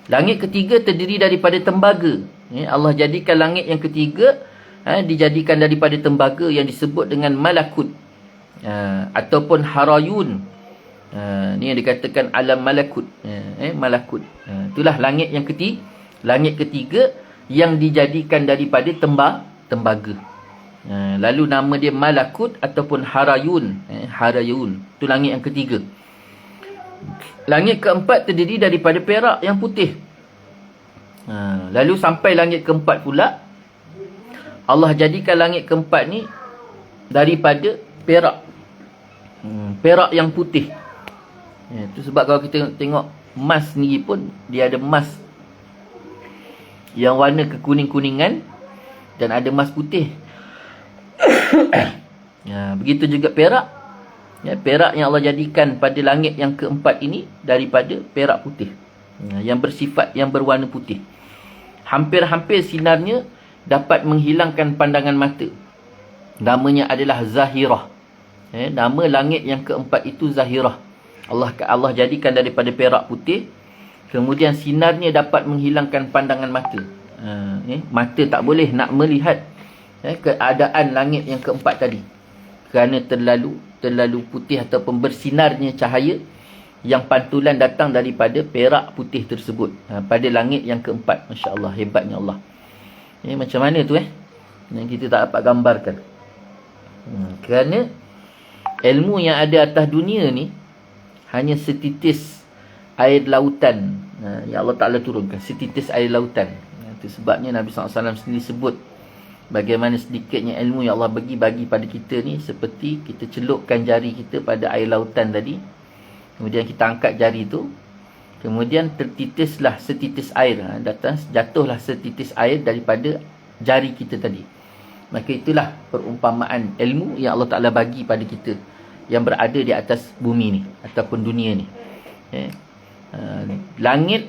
Langit ketiga terdiri daripada tembaga. Allah jadikan langit yang ketiga dijadikan daripada tembaga yang disebut dengan malakut ataupun harayun. Ni yang dikatakan alam malakut. Malakut. Itulah langit yang ketiga. Langit ketiga yang dijadikan daripada tembaga. Lalu nama dia malakut ataupun harayun. Harayun. Itu langit yang ketiga. Langit keempat terdiri daripada perak yang putih. Lalu sampai langit keempat pula, Allah jadikan langit keempat ni daripada perak. Perak yang putih. Itu sebab kalau kita tengok emas ni pun, dia ada emas yang warna kekuning-kuningan dan ada emas putih. Begitu juga perak. Perak yang Allah jadikan pada langit yang keempat ini daripada perak putih, yang bersifat, yang berwarna putih. Hampir-hampir sinarnya dapat menghilangkan pandangan mata. Namanya adalah Zahirah. Nama langit yang keempat itu Zahirah. Allah jadikan daripada perak putih, kemudian sinarnya dapat menghilangkan pandangan mata. Mata tak boleh nak melihat keadaan langit yang keempat tadi, kerana terlalu putih ataupun bersinarnya cahaya yang pantulan datang daripada perak putih tersebut pada langit yang keempat. Masya Allah, hebatnya Allah. Macam mana tu yang kita tak dapat gambarkan. Kerana ilmu yang ada atas dunia ni hanya setitis air lautan yang Allah Ta'ala turunkan. Setitis air lautan. Itu sebabnya Nabi SAW sendiri sebut bagaimana sedikitnya ilmu yang Allah bagi pada kita ni, seperti kita celupkan jari kita pada air lautan tadi. Kemudian kita angkat jari tu, kemudian tertitislah setitis air, jatuhlah setitis air daripada jari kita tadi. Maka itulah perumpamaan ilmu yang Allah Ta'ala bagi pada kita yang berada di atas bumi ni ataupun dunia ni. Langit,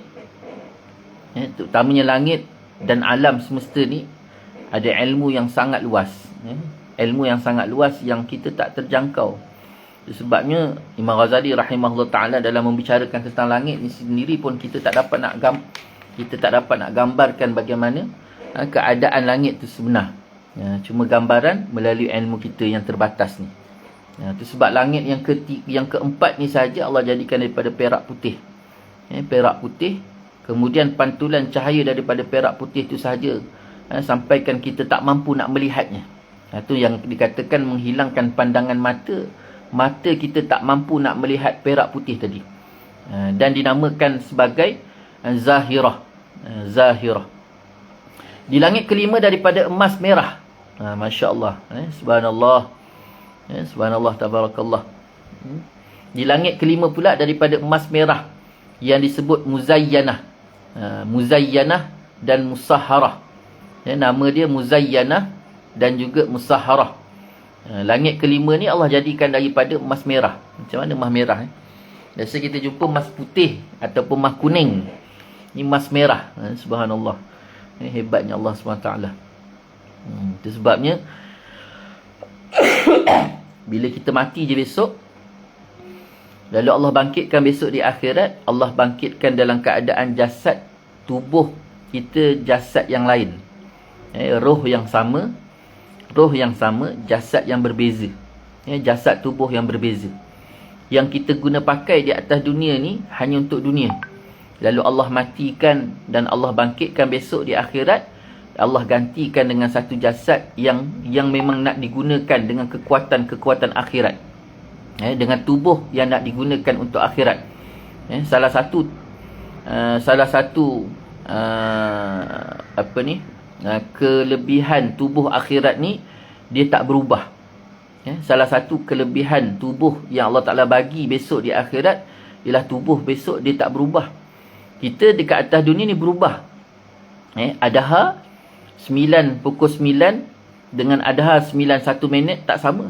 terutamanya langit dan alam semesta ni ada ilmu yang sangat luas. Ilmu yang sangat luas yang kita tak terjangkau. Sebabnya Imam Ghazali rahimahullah ta'ala dalam membicarakan tentang langit ni sendiri pun kita tak dapat nak gambarkan bagaimana keadaan langit tu sebenar. Cuma gambaran melalui ilmu kita yang terbatas ni. Itu sebab langit yang keempat ni saja Allah jadikan daripada perak putih. Perak putih, kemudian pantulan cahaya daripada perak putih itu saja sampaikan kita tak mampu nak melihatnya. Itu yang dikatakan menghilangkan pandangan mata. Mata kita tak mampu nak melihat perak putih tadi. Dan dinamakan sebagai Zahirah. Zahirah. Di langit kelima daripada emas merah. Masya Allah. Subhanallah. Subhanallah, tabarakallah. Di langit kelima pula daripada emas merah yang disebut Muzayyanah. Muzayyanah dan Musahharah. Nama dia Muzayyanah dan juga Musahharah. Langit kelima ni Allah jadikan daripada emas merah. Macam mana emas merah? Biasa kita jumpa emas putih ataupun emas kuning. Ini emas merah. Subhanallah. Hebatnya Allah SWT. Itu sebabnya bila kita mati je besok, lalu Allah bangkitkan besok di akhirat, Allah bangkitkan dalam keadaan jasad tubuh kita jasad yang lain. Roh yang sama, jasad yang berbeza. Jasad tubuh yang berbeza. Yang kita guna pakai di atas dunia ni hanya untuk dunia. Lalu Allah matikan dan Allah bangkitkan besok di akhirat, Allah gantikan dengan satu jasad yang memang nak digunakan dengan kekuatan akhirat. Dengan tubuh yang nak digunakan untuk akhirat. Salah satu kelebihan tubuh akhirat ni, dia tak berubah. Salah satu kelebihan tubuh yang Allah Ta'ala bagi besok di akhirat ialah tubuh besok dia tak berubah. Kita dekat atas dunia ni berubah. Adha 9 pukul 9 dengan adha 9 1 minit tak sama.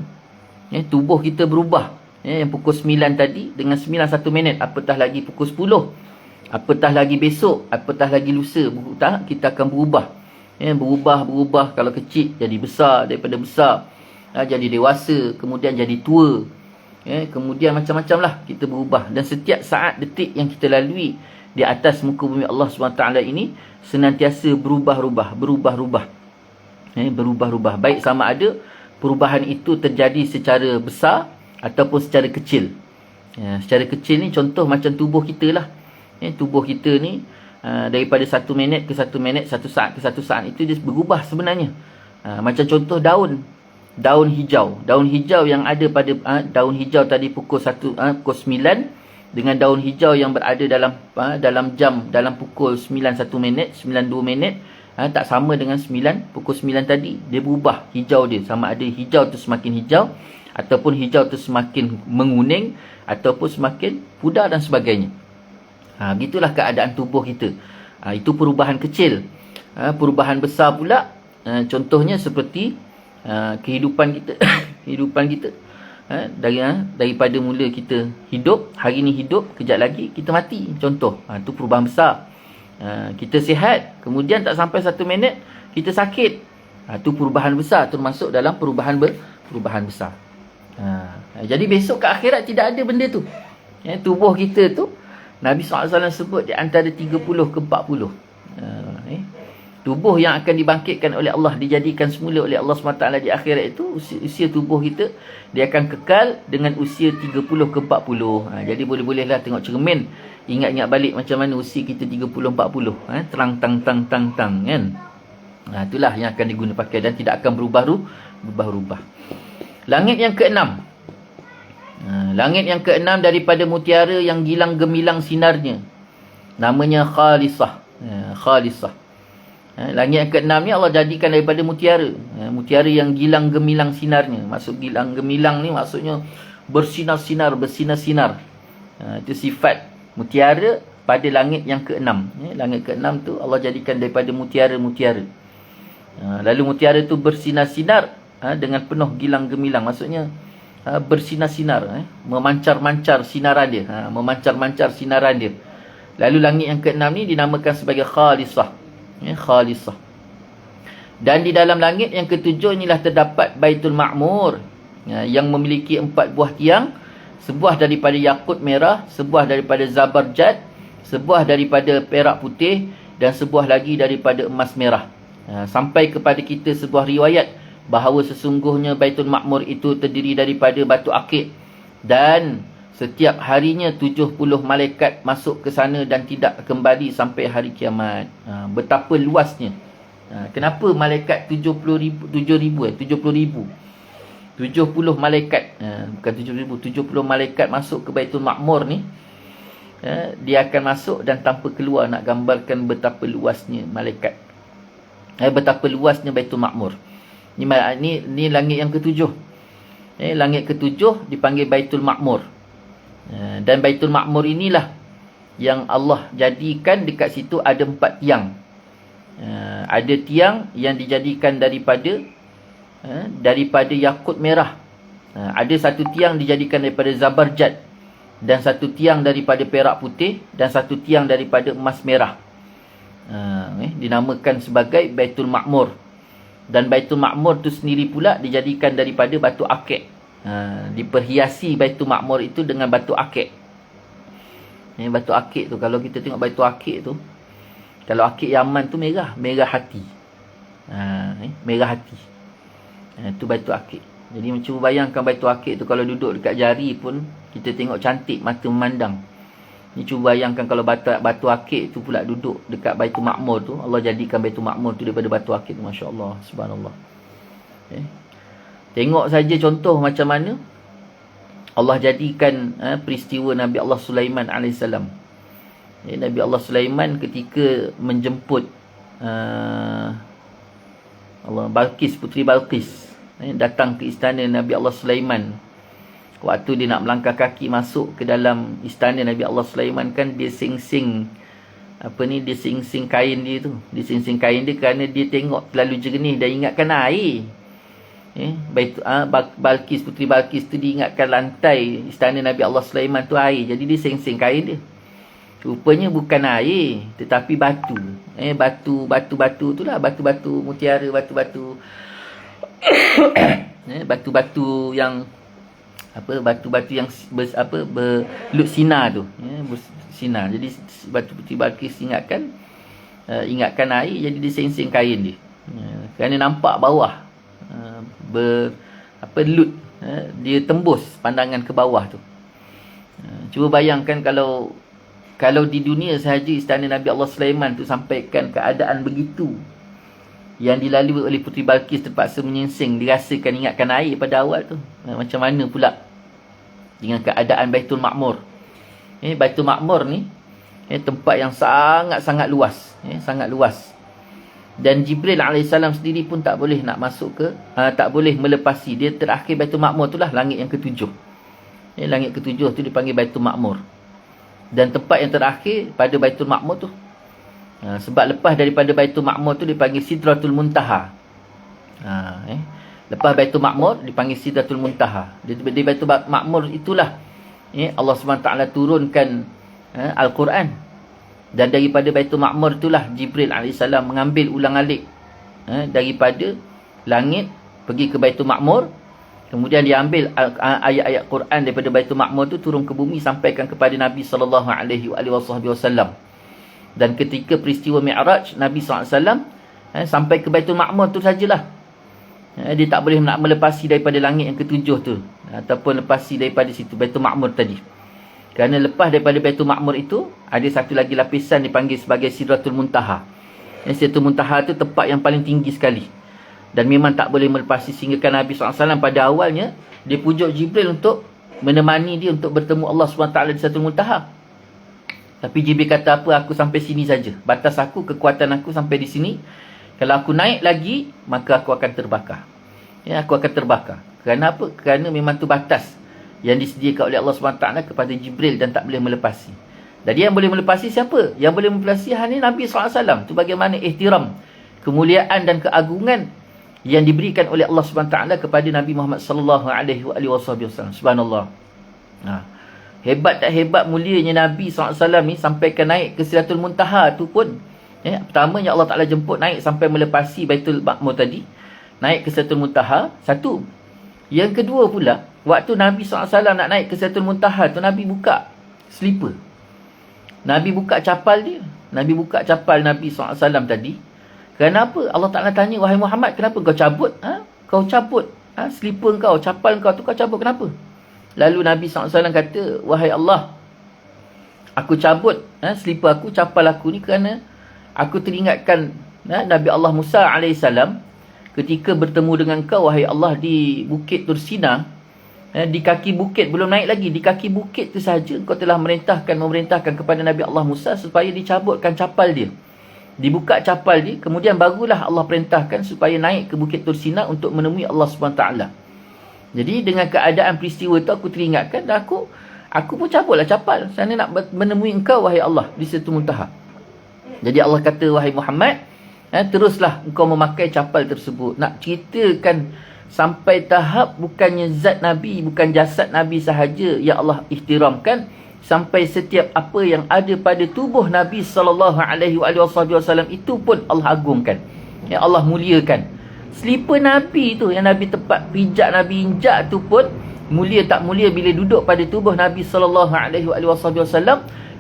Tubuh kita berubah. Yang pukul 9 tadi dengan 9 1 minit, apatah lagi pukul 10, apatah lagi besok, apatah lagi lusa, kita akan berubah. Berubah. Kalau kecil jadi besar, daripada besar jadi dewasa, kemudian jadi tua, kemudian macam-macam lah kita berubah. Dan setiap saat detik yang kita lalui di atas muka bumi Allah SWT ini senantiasa berubah-ubah. Baik sama ada perubahan itu terjadi secara besar ataupun secara kecil. Secara kecil ni contoh macam tubuh kita lah. Tubuh kita ni daripada 1 minit ke 1 minit, 1 saat ke 1 saat, itu dia berubah sebenarnya. Macam contoh daun hijau. Daun hijau yang ada pada daun hijau tadi pukul 9 dengan daun hijau yang berada dalam jam, dalam pukul 9 1 minit, 9 2 minit, tak sama dengan pukul 9 tadi. Dia berubah hijau dia. Sama ada hijau tu semakin hijau, ataupun hijau tu semakin menguning, ataupun semakin pudar dan sebagainya. Begitulah keadaan tubuh kita. Itu perubahan kecil. Perubahan besar pula, contohnya seperti kehidupan kita. Kehidupan kita daripada mula kita hidup, hari ni hidup, kejap lagi kita mati. Contoh, itu perubahan besar. Kita sihat, kemudian tak sampai 1 minit kita sakit. Itu perubahan besar, termasuk dalam perubahan besar. Jadi besok ke akhirat tidak ada benda tu. Tubuh kita tu Nabi SAW sebut di antara 30 ke 40. Tubuh yang akan dibangkitkan oleh Allah, dijadikan semula oleh Allah SWT di akhirat itu, usia tubuh kita dia akan kekal dengan usia 30 ke 40. Jadi boleh-bolehlah tengok cermin, ingat-ingat balik macam mana usia kita 30 40. Terang tang kan. Itulah yang akan diguna pakai dan tidak akan berubah-ubah. Langit yang keenam. Langit yang keenam daripada mutiara yang gilang gemilang sinarnya, namanya khalisah. Khalisah. Langit yang keenam ni Allah jadikan daripada mutiara. Mutiara yang gilang gemilang sinarnya. Maksud gilang gemilang ni maksudnya bersinar-sinar. Itu sifat mutiara pada langit yang keenam. Langit keenam tu Allah jadikan daripada mutiara-mutiara. Lalu mutiara tu bersinar-sinar dengan penuh gilang gemilang. Maksudnya bersinar-sinar, memancar-mancar sinaran dia. Memancar-mancar sinaran dia. Lalu langit yang keenam ni dinamakan sebagai khalisah. Khalisah. Dan di dalam langit yang ketujuh inilah terdapat Baitul Ma'mur, yang memiliki 4 buah tiang, sebuah daripada yakut merah, sebuah daripada zabarjad, sebuah daripada perak putih, dan sebuah lagi daripada emas merah. Sampai kepada kita sebuah riwayat bahawa sesungguhnya Baitul Ma'mur itu terdiri daripada batu akik, dan setiap harinya 70 malaikat masuk ke sana dan tidak kembali sampai hari kiamat. Betapa luasnya. Kenapa malaikat 70 malaikat, bukan 70 malaikat masuk ke Baitul Ma'mur ni. Dia akan masuk dan tanpa keluar, nak gambarkan betapa luasnya malaikat. Betapa luasnya Baitul Ma'mur. Ni langit yang ketujuh. Langit ketujuh dipanggil Baitul Ma'mur. Dan Baitul Ma'mur inilah yang Allah jadikan dekat situ ada 4 tiang. Ada tiang yang dijadikan daripada yakut merah. Ada 1 tiang dijadikan daripada zabarjad, dan 1 tiang daripada perak putih, dan 1 tiang daripada emas merah. Dinamakan sebagai Baitul Ma'mur. Dan Baitul Ma'mur tu sendiri pula dijadikan daripada batu akik. Diperhiasi Baitul Ma'mur itu dengan batu akik. Batu akik tu, kalau kita tengok batu akik tu, kalau akik Yaman tu merah hati. Merah hati. Itu batu akik. Jadi cuba bayangkan batu akik tu kalau duduk dekat jari pun kita tengok cantik, mata memandang. Ni cuba bayangkan kalau batu akik tu pula duduk dekat Baitul Ma'mur tu, Allah jadikan Baitul Ma'mur tu daripada batu akik tu, masya-Allah, subhanallah. Tengok saja contoh macam mana Allah jadikan peristiwa Nabi Allah Sulaiman AS. Nabi Allah Sulaiman ketika menjemput Balqis, puteri Balqis, datang ke istana Nabi Allah Sulaiman. Waktu dia nak melangkah kaki masuk ke dalam istana Nabi Allah Sulaiman kan, dia sing-sing dia sing-sing kain dia tu. Dia sing-sing kain dia kerana dia tengok terlalu jernih dan ingatkan air. Balqis, puteri Balqis tu diingatkan lantai istana Nabi Allah Sulaiman tu air. Jadi dia sing-sing kain dia. Rupanya bukan air, tetapi batu. Batu-batu tu lah, batu-batu mutiara, batu-batu batu-batu yang batu-batu yang berlut sinar tu, bersinar. Jadi batu putih Balqis ingatkan air, jadi dia sing-sing kain dia. Kerana nampak bawah lut, dia tembus pandangan ke bawah tu. Cuba bayangkan kalau di dunia sahaja istana Nabi Allah Sulaiman tu sampaikan keadaan begitu, yang dilalui oleh puteri Balqis terpaksa menyingsing, dirasakan ingatkan air pada awal tu, macam mana pula dengan keadaan Baitul Ma'mur. Baitul Ma'mur ni tempat yang sangat-sangat luas, sangat luas. Dan Jibril AS sendiri pun tak boleh nak masuk tak boleh melepasi. Dia terakhir Baitul Ma'mur tu lah langit yang ke-7. Langit ke-7 tu dipanggil Baitul Ma'mur. Dan tempat yang terakhir pada Baitul Ma'mur tu, sebab lepas daripada Baitul Ma'mur tu dipanggil Sidratul Muntaha. Lepas Baitul Ma'mur dipanggil Sidratul Muntaha. Di Baitul Ma'mur itulah Allah SWT turunkan Al-Quran. Dan daripada Baitul Ma'mur itulah Jibril AS mengambil ulang-alik daripada langit pergi ke Baitul Ma'mur. Kemudian dia ambil ayat-ayat Quran daripada Baitul Ma'mur tu turun ke bumi, sampaikan kepada Nabi SAW. Dan ketika peristiwa Mi'raj, Nabi SAW sampai ke Baitul Ma'mur tu sajalah. Dia tak boleh nak melepasi daripada langit yang ke-7 tu, ataupun lepasi daripada situ Baitul Ma'mur tadi. Kerana lepas daripada Baitul Ma'mur itu ada satu lagi lapisan dipanggil sebagai Sidratul Muntaha. Sidratul Muntaha tu tempat yang paling tinggi sekali. Dan memang tak boleh melepasi, sehingga Nabi SAW pada awalnya dia pujuk Jibril untuk menemani dia untuk bertemu Allah SWT di Sidratul Muntaha. Tapi Jibril kata, apa, aku sampai sini saja. Batas aku, kekuatan aku sampai di sini. Kalau aku naik lagi, maka aku akan terbakar. Aku akan terbakar. Kerana apa? Kerana memang tu batas yang disediakan oleh Allah SWT kepada Jibril dan tak boleh melepasi. Jadi yang boleh melepasi siapa? Yang boleh melepasi hanya Nabi SAW. Itu bagaimana ihtiram, kemuliaan dan keagungan yang diberikan oleh Allah SWT kepada Nabi Muhammad SAW. Subhanallah. Hebat tak hebat mulianya Nabi SAW ni, sampaikan naik ke Sidratul Muntaha tu pun. Pertamanya Allah Ta'ala jemput naik sampai melepasi Baitul Ma'mur tadi, naik ke Sidratul Muntaha. Satu. Yang kedua pula, waktu Nabi SAW nak naik ke Sidratul Muntaha tu, Nabi buka slipper, Nabi buka capal dia. Nabi buka capal Nabi SAW tadi. Kenapa? Allah Ta'ala tanya, wahai Muhammad, kenapa kau cabut? Kau cabut slipper kau, capal kau tu kau cabut, kenapa? Lalu Nabi SAW kata, wahai Allah, aku cabut slipper aku, capal aku ni kerana aku teringatkan Nabi Allah Musa AS ketika bertemu dengan kau, wahai Allah, di Bukit Tursina. Di kaki bukit, belum naik lagi, di kaki bukit tu saja kau telah memerintahkan kepada Nabi Allah Musa supaya dicabutkan capal dia. Dibuka capal dia, kemudian barulah Allah perintahkan supaya naik ke Bukit Tursina untuk menemui Allah SWT. Jadi dengan keadaan peristiwa tu aku teringatkan, dan aku pun cabutlah capal sana nak menemui engkau, wahai Allah, di Sidratul Muntaha. Jadi Allah kata, wahai Muhammad, teruslah engkau memakai capal tersebut. Nak ceritakan sampai tahap bukannya zat Nabi, bukan jasad Nabi sahaja yang Allah ihtiramkan, sampai setiap apa yang ada pada tubuh Nabi SAW itu pun Allah agungkan, Allah muliakan. Slipper Nabi tu yang Nabi tempat pijak Nabi injak tu pun mulia tak mulia bila duduk pada tubuh Nabi SAW,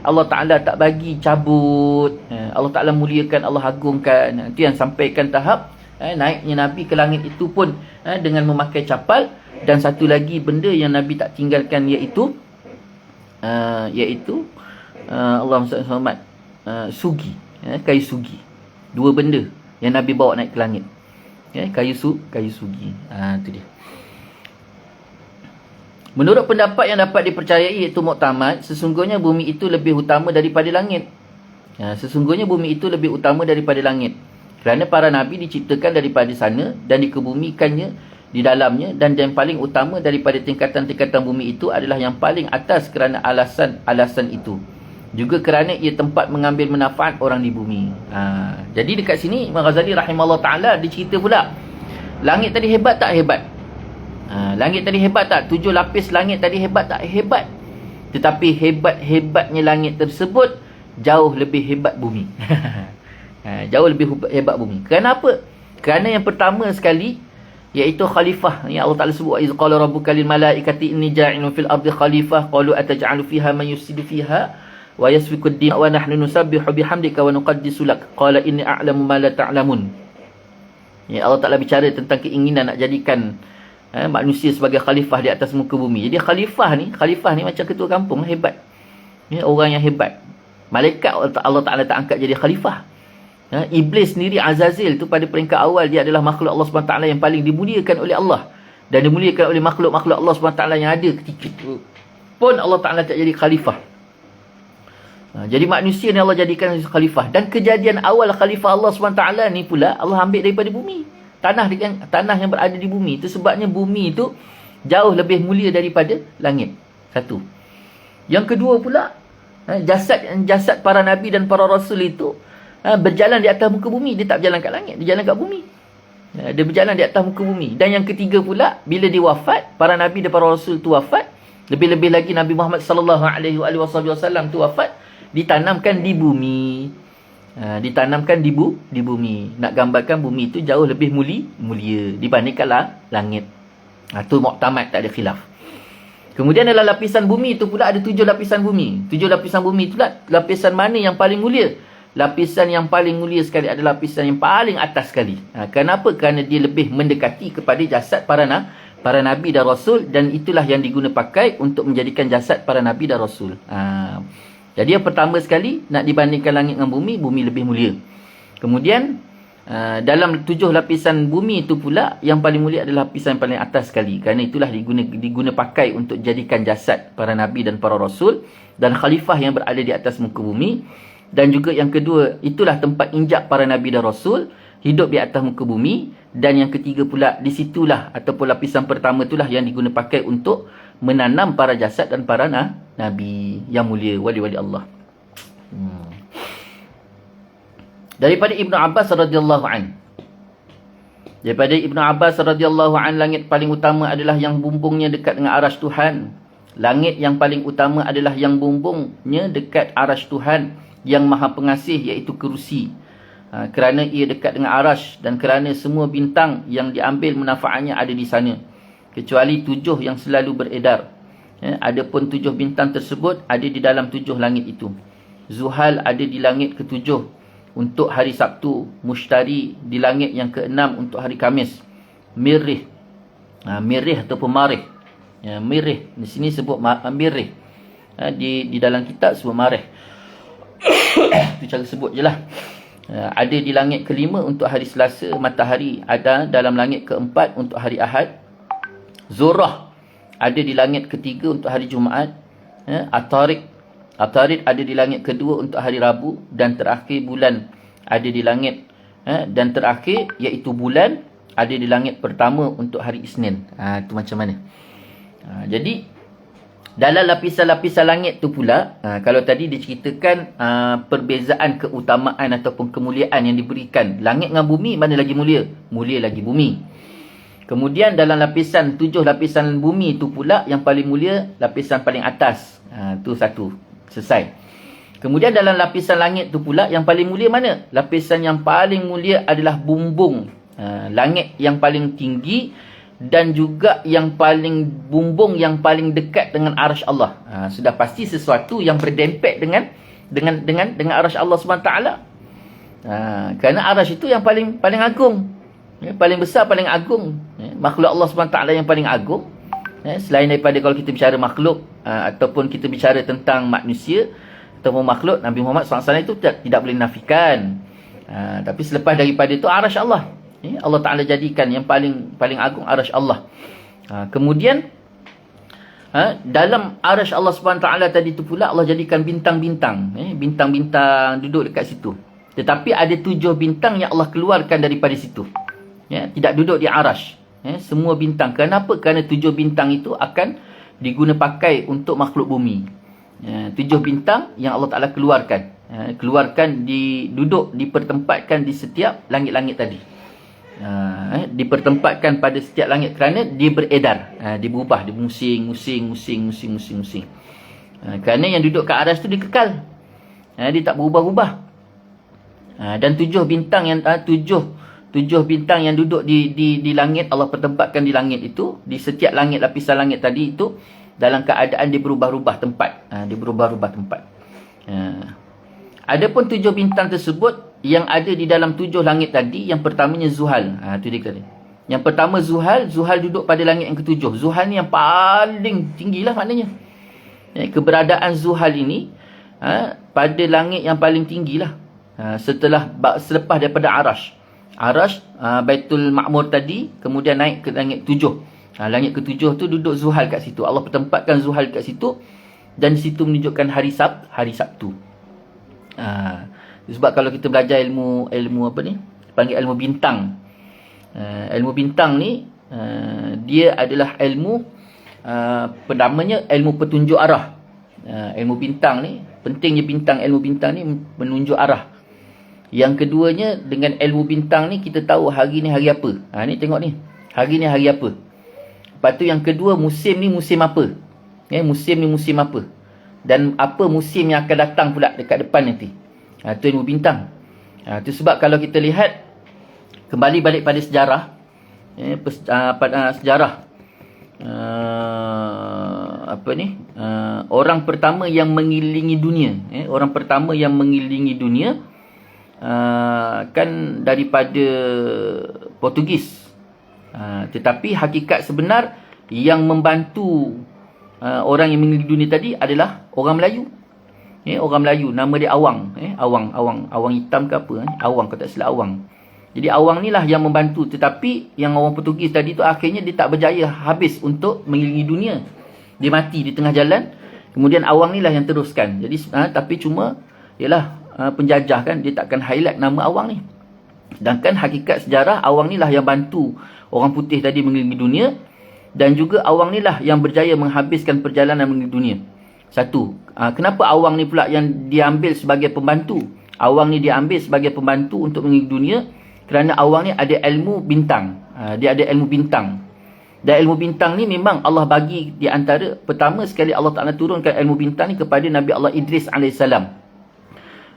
Allah Ta'ala tak bagi cabut. Allah Ta'ala muliakan, Allah agungkan. Itu yang sampaikan tahap naiknya Nabi ke langit itu pun dengan memakai capal. Dan satu lagi benda yang Nabi tak tinggalkan, iaitu Allahumma salli Muhammad, sugi, kayu sugi. Dua benda yang Nabi bawa naik ke langit. Kayu sugi. Itu dia. Menurut pendapat yang dapat dipercayai iaitu muktamad, sesungguhnya bumi itu lebih utama daripada langit. Sesungguhnya bumi itu lebih utama daripada langit. Kerana para nabi diciptakan daripada sana dan dikebumikannya di dalamnya, dan yang paling utama daripada tingkatan-tingkatan bumi itu adalah yang paling atas kerana alasan-alasan itu. Juga kerana ia tempat mengambil manfaat orang di bumi. Jadi dekat sini Imam Ghazali rahimahullah ta'ala dia cerita pula, langit tadi hebat tak hebat? Langit tadi hebat tak? 7 lapis langit tadi hebat tak? Hebat. Tetapi hebat-hebatnya langit tersebut jauh lebih hebat bumi. Jauh lebih hebat bumi. Kenapa? Kerana yang pertama sekali iaitu khalifah. Ya Allah Ta'ala sebut, iz qala rabbuka lil malaikati inni ja'ilun fil ardi khalifah qalu ataj'alu fiha man yufsidu fiha wa yasfiku ad-dima wa nahnu nusabbihu bihamdika wa nuqaddisu lak qala inni a'lamu ma la ta'lamun. Ya Allah Ta'ala bicara tentang keinginan nak jadikan manusia sebagai khalifah di atas muka bumi. Jadi khalifah ni macam ketua kampung, hebat. Orang yang hebat. Malaikat Allah Ta'ala tak angkat jadi khalifah. Iblis sendiri, Azazil tu pada peringkat awal dia adalah makhluk Allah SWT yang paling dimuliakan oleh Allah, dan dimuliakan oleh makhluk-makhluk Allah SWT yang ada ketika itu pun Allah Ta'ala tak jadi khalifah. Jadi manusia ni Allah jadikan khalifah. Dan kejadian awal khalifah Allah SWT ni pula Allah ambil daripada bumi. Tanah yang berada di bumi. Itu sebabnya bumi itu jauh lebih mulia daripada langit. Satu. Yang kedua pula, jasad para nabi dan para rasul itu berjalan di atas muka bumi. Dia tak berjalan kat langit, dia jalan kat bumi. Dia berjalan di atas muka bumi. Dan yang ketiga pula, bila dia wafat, para nabi dan para rasul tu wafat, lebih-lebih lagi Nabi Muhammad sallallahu alaihi wasallam tu wafat, ditanamkan di bumi. Ditanamkan di bumi. Nak gambarkan bumi itu jauh lebih mulia dibandingkan langit. Itu muktamad, tak ada khilaf. Kemudian dalam lapisan bumi itu pula ada 7 lapisan bumi. 7 lapisan bumi itu pula lapisan mana yang paling mulia? Lapisan yang paling mulia sekali adalah lapisan yang paling atas sekali. Kenapa? Kerana dia lebih mendekati kepada jasad para nabi dan rasul, dan itulah yang diguna pakai untuk menjadikan jasad para nabi dan rasul. Jadi yang pertama sekali, nak dibandingkan langit dengan bumi, bumi lebih mulia. Kemudian dalam 7 lapisan bumi itu pula, yang paling mulia adalah lapisan yang paling atas sekali. Kerana itulah diguna pakai untuk jadikan jasad para nabi dan para rasul dan khalifah yang berada di atas muka bumi. Dan juga yang kedua, itulah tempat injak para nabi dan rasul hidup di atas muka bumi. Dan yang ketiga pula, disitulah ataupun lapisan pertama itulah yang diguna pakai untuk menanam para jasad dan para nabi yang mulia, wali-wali Allah. Daripada Ibnu Abbas radhiyallahu an. Daripada Ibnu Abbas radhiyallahu an, langit paling utama adalah yang bumbungnya dekat dengan arasy Tuhan. Langit yang paling utama adalah yang bumbungnya dekat arasy Tuhan yang Maha Pengasih, iaitu kerusi. Kerana ia dekat dengan arasy dan kerana semua bintang yang diambil manfaatnya ada di sana, kecuali 7 yang selalu beredar. Adapun 7 bintang tersebut ada di dalam 7 langit itu. Zuhal ada di langit ke-7 untuk hari Sabtu. Mushtari di langit yang ke-6 untuk hari Khamis. Mirrih, Mirrih ataupun Marih. Mirrih di sini sebut Mirrih. Di dalam kitab sebut Marih. Itu cara sebut je lah. Ada di langit ke-5 untuk hari Selasa. Matahari ada dalam langit ke-4 untuk hari Ahad. Zurrah ada di langit ke-3 untuk hari Jumaat. Atarid ada di langit ke-2 untuk hari Rabu. Dan terakhir bulan ada di langit dan terakhir iaitu bulan ada di langit pertama untuk hari Isnin. Itu macam mana? Jadi dalam lapisan-lapisan langit tu pula, kalau tadi diceritakan perbezaan keutamaan ataupun kemuliaan yang diberikan. Langit dengan bumi, mana lagi mulia? Mulia lagi bumi. Kemudian dalam lapisan 7 lapisan bumi tu pula, yang paling mulia lapisan paling atas. Tu satu. Selesai. Kemudian dalam lapisan langit tu pula, yang paling mulia mana? Lapisan yang paling mulia adalah bumbung. Langit yang paling tinggi dan juga yang paling bumbung yang paling dekat dengan arasy Allah. Sudah pasti sesuatu yang berdempet dengan arasy Allah SWT. Kerana arasy itu yang paling agung. Paling besar, paling agung. Makhluk Allah SWT yang paling agung. Selain daripada kalau kita bicara makhluk ataupun kita bicara tentang manusia, ataupun makhluk, Nabi Muhammad SAW itu tidak boleh nafikan. Tapi selepas daripada itu arash Allah. Allah Ta'ala jadikan yang paling agung arash Allah. Kemudian dalam arash Allah SWT tadi tu pula Allah jadikan bintang-bintang. Bintang-bintang duduk dekat situ. Tetapi ada 7 bintang yang Allah keluarkan daripada situ. Tidak duduk di arash. Semua bintang. Kenapa? Kerana 7 bintang itu akan diguna pakai untuk makhluk bumi. 7 bintang yang Allah Ta'ala keluarkan. Duduk, dipertempatkan di setiap langit-langit tadi. Dipertempatkan pada setiap langit kerana dia beredar, dia berubah, dia musing. Kerana yang duduk ke aras tu dia kekal, dia tak berubah-ubah. Dan 7 bintang yang 7 bintang yang duduk di langit, Allah pertempatkan di langit itu, di setiap langit, lapisan langit tadi itu, dalam keadaan dia berubah-ubah tempat. Adapun 7 bintang tersebut yang ada di dalam 7 langit tadi, yang pertamanya Zuhal. Itu dia kata. Yang pertama Zuhal duduk pada langit yang ke-7. Zuhal ni yang paling tinggilah maknanya. Keberadaan Zuhal ini pada langit yang paling tinggilah. Selepas daripada Arash. Arash, Baitul Ma'mur tadi, kemudian naik ke langit 7. Langit ke-7 tu duduk Zuhal kat situ. Allah pertempatkan Zuhal kat situ, dan di situ menunjukkan hari Sabtu. Sebab kalau kita belajar ilmu apa ni, panggil ilmu bintang. Ilmu bintang ni dia adalah ilmu pertamanya ilmu petunjuk arah. Ilmu bintang ni, pentingnya ilmu bintang ni menunjuk arah. Yang keduanya, dengan ilmu bintang ni kita tahu hari ni hari apa. Ni tengok ni, hari ni hari apa. Lepas tu yang kedua, musim ni musim apa. Musim ni musim apa. Dan apa musim yang akan datang pula dekat depan nanti. Itu ilmu bintang. Itu sebab kalau kita lihat kembali balik pada sejarah, sejarah orang pertama yang mengelilingi dunia, kan daripada Portugis. Tetapi hakikat sebenar yang membantu orang yang mengelilingi dunia tadi adalah orang Melayu. Orang Melayu, nama dia Awang. Awang hitam ke apa? Awang, kalau tak silap Awang. Jadi Awang ni lah yang membantu. Tetapi yang orang Portugis tadi tu akhirnya dia tak berjaya habis untuk mengelilingi dunia. Dia mati di tengah jalan. Kemudian Awang ni lah yang teruskan. Jadi tapi cuma ialah penjajah kan, dia takkan highlight nama Awang ni. Sedangkan hakikat sejarah, Awang ni lah yang bantu orang putih tadi mengelilingi dunia. Dan juga Awang ni lah yang berjaya menghabiskan perjalanan mengelilingi dunia. Satu, kenapa Awang ni pula yang diambil sebagai pembantu? Awang ni diambil sebagai pembantu untuk mengelilingi dunia kerana Awang ni ada ilmu bintang. Dia ada ilmu bintang. Dan ilmu bintang ni memang Allah bagi di antara, pertama sekali Allah Ta'ala turunkan ilmu bintang ni kepada Nabi Allah Idris AS.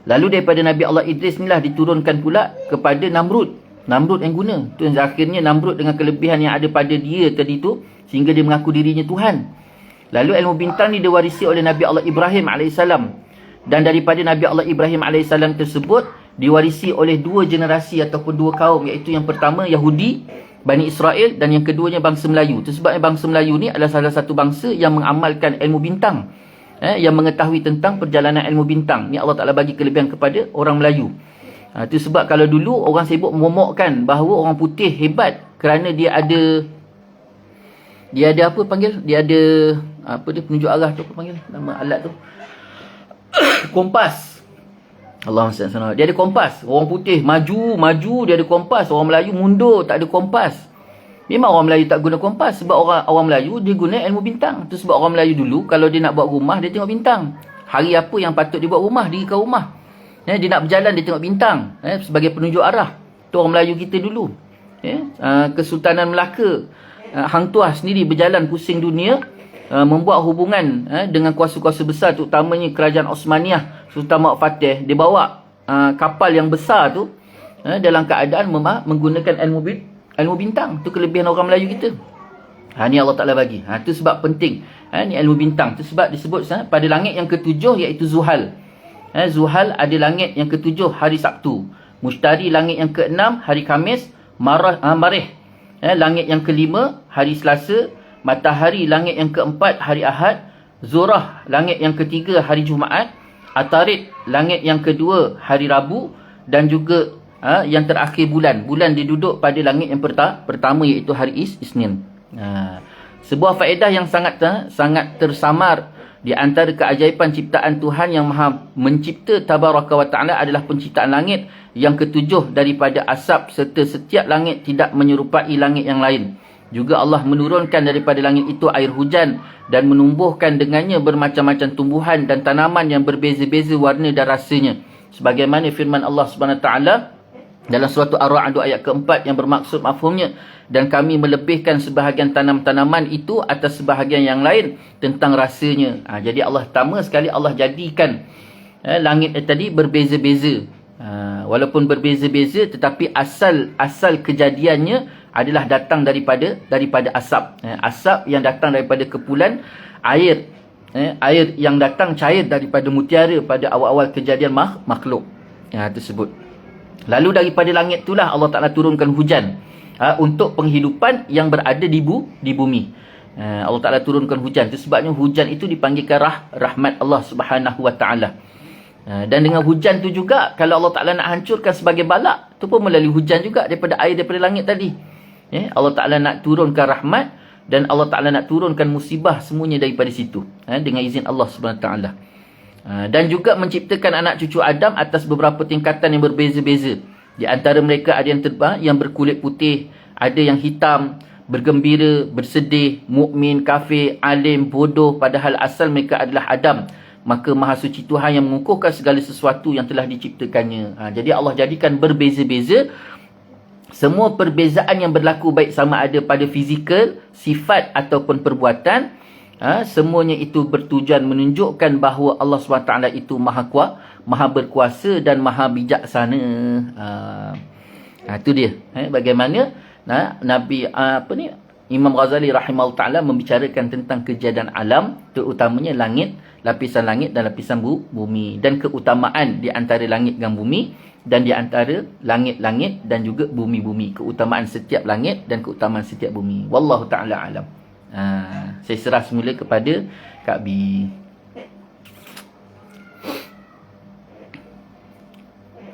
Lalu daripada Nabi Allah Idris ni lah diturunkan pula kepada Namrud. Namrud yang guna. Tu akhirnya Namrud dengan kelebihan yang ada pada dia tadi tu, sehingga dia mengaku dirinya Tuhan. Lalu ilmu bintang ni diwarisi oleh Nabi Allah Ibrahim AS. Dan daripada Nabi Allah Ibrahim AS tersebut diwarisi oleh 2 generasi ataupun 2 kaum, iaitu yang pertama Yahudi, Bani Israel, dan yang keduanya bangsa Melayu. Itu sebabnya bangsa Melayu ni adalah salah satu bangsa yang mengamalkan ilmu bintang, yang mengetahui tentang perjalanan ilmu bintang. Ni Allah Ta'ala bagi kelebihan kepada orang Melayu. Itu sebab kalau dulu orang sibuk memomokkan bahawa orang putih hebat kerana dia ada apa panggil? Dia ada penunjuk arah tu, apa panggil nama alat tu? Kompas. Allahumma. Dia ada kompas. Orang putih maju, dia ada kompas. Orang Melayu mundur, tak ada kompas. Memang orang Melayu tak guna kompas sebab orang Melayu dia guna ilmu bintang. Tu sebab orang Melayu dulu kalau dia nak buat rumah, dia tengok bintang. Hari apa yang patut dia buat rumah, dirikan rumah. Dia nak berjalan, dia tengok bintang sebagai penunjuk arah. Tu orang Melayu kita dulu. Kesultanan Melaka, Hang Tuah sendiri berjalan pusing dunia, membuat hubungan dengan kuasa-kuasa besar, terutamanya kerajaan Osmaniyah, Sultan Mahmud Fatih. Dia bawa kapal yang besar tu dalam keadaan menggunakan ilmu bintang. Tu kelebihan orang Melayu kita. Ni Allah Ta'ala bagi. Tu sebab penting. Ni ilmu bintang. Tu sebab disebut pada langit yang ke-7 iaitu Zuhal. Zuhal ada langit yang ke-7 hari Sabtu. Mushtari langit yang ke-6 hari Khamis. Marih langit yang ke-5 hari Selasa. Matahari langit yang ke-4 hari Ahad. Zurah langit yang ke-3 hari Jumaat. Atarid, langit yang kedua hari Rabu, dan juga yang terakhir bulan. Bulan diduduk pada langit yang pertama, iaitu hari Isnin. Sebuah faedah yang sangat tersamar di antara keajaiban ciptaan Tuhan yang Maha Mencipta Tabaraka wa Ta'ala adalah penciptaan langit yang ketujuh daripada asap, serta setiap langit tidak menyerupai langit yang lain. Juga Allah menurunkan daripada langit itu air hujan dan menumbuhkan dengannya bermacam-macam tumbuhan dan tanaman yang berbeza-beza warna dan rasanya. Sebagaimana firman Allah Subhanahu Wa Ta'ala dalam surah Ar-Ra'd ayat keempat yang bermaksud mafhumnya, dan kami melebihkan sebahagian tanaman itu atas sebahagian yang lain tentang rasanya. Jadi Allah pertama sekali Allah jadikan langit tadi berbeza-beza. Walaupun berbeza-beza, tetapi asal kejadiannya adalah datang daripada asap. Asap yang datang daripada kepulan air. Air yang datang cair daripada mutiara pada awal-awal kejadian makhluk tersebut. Lalu daripada langit itulah Allah Ta'ala turunkan hujan untuk penghidupan yang berada di bumi. Allah Ta'ala turunkan hujan. Itu sebabnya hujan itu dipanggilkan rahmat Allah Subhanahu Wa Ta'ala. Dan dengan hujan tu juga, kalau Allah Ta'ala nak hancurkan sebagai balak, tu pun melalui hujan juga daripada air daripada langit tadi. Allah Ta'ala nak turunkan rahmat, dan Allah Ta'ala nak turunkan musibah, semuanya daripada situ. Dengan izin Allah Subhanahu Wa Ta'ala. Dan juga menciptakan anak cucu Adam atas beberapa tingkatan yang berbeza-beza. Di antara mereka ada yang terbang, yang berkulit putih, ada yang hitam, bergembira, bersedih, mukmin, kafir, alim, bodoh, padahal asal mereka adalah Adam. Maka Maha Suci Tuhan yang mengukuhkan segala sesuatu yang telah diciptakannya. Jadi Allah jadikan berbeza-beza. Semua perbezaan yang berlaku, baik sama ada pada fizikal, sifat ataupun perbuatan, semuanya itu bertujuan menunjukkan bahawa Allah SWT itu maha berkuasa dan maha bijaksana. Itu dia. Bagaimana Nabi Imam Ghazali rahimahullah ta'ala membicarakan tentang kejadian alam, terutamanya langit, lapisan langit dan lapisan bumi, dan keutamaan di antara langit dan bumi, dan di antara langit-langit dan juga bumi-bumi, keutamaan setiap langit dan keutamaan setiap bumi. Wallahu ta'ala alam. Saya serah semula kepada Kak B.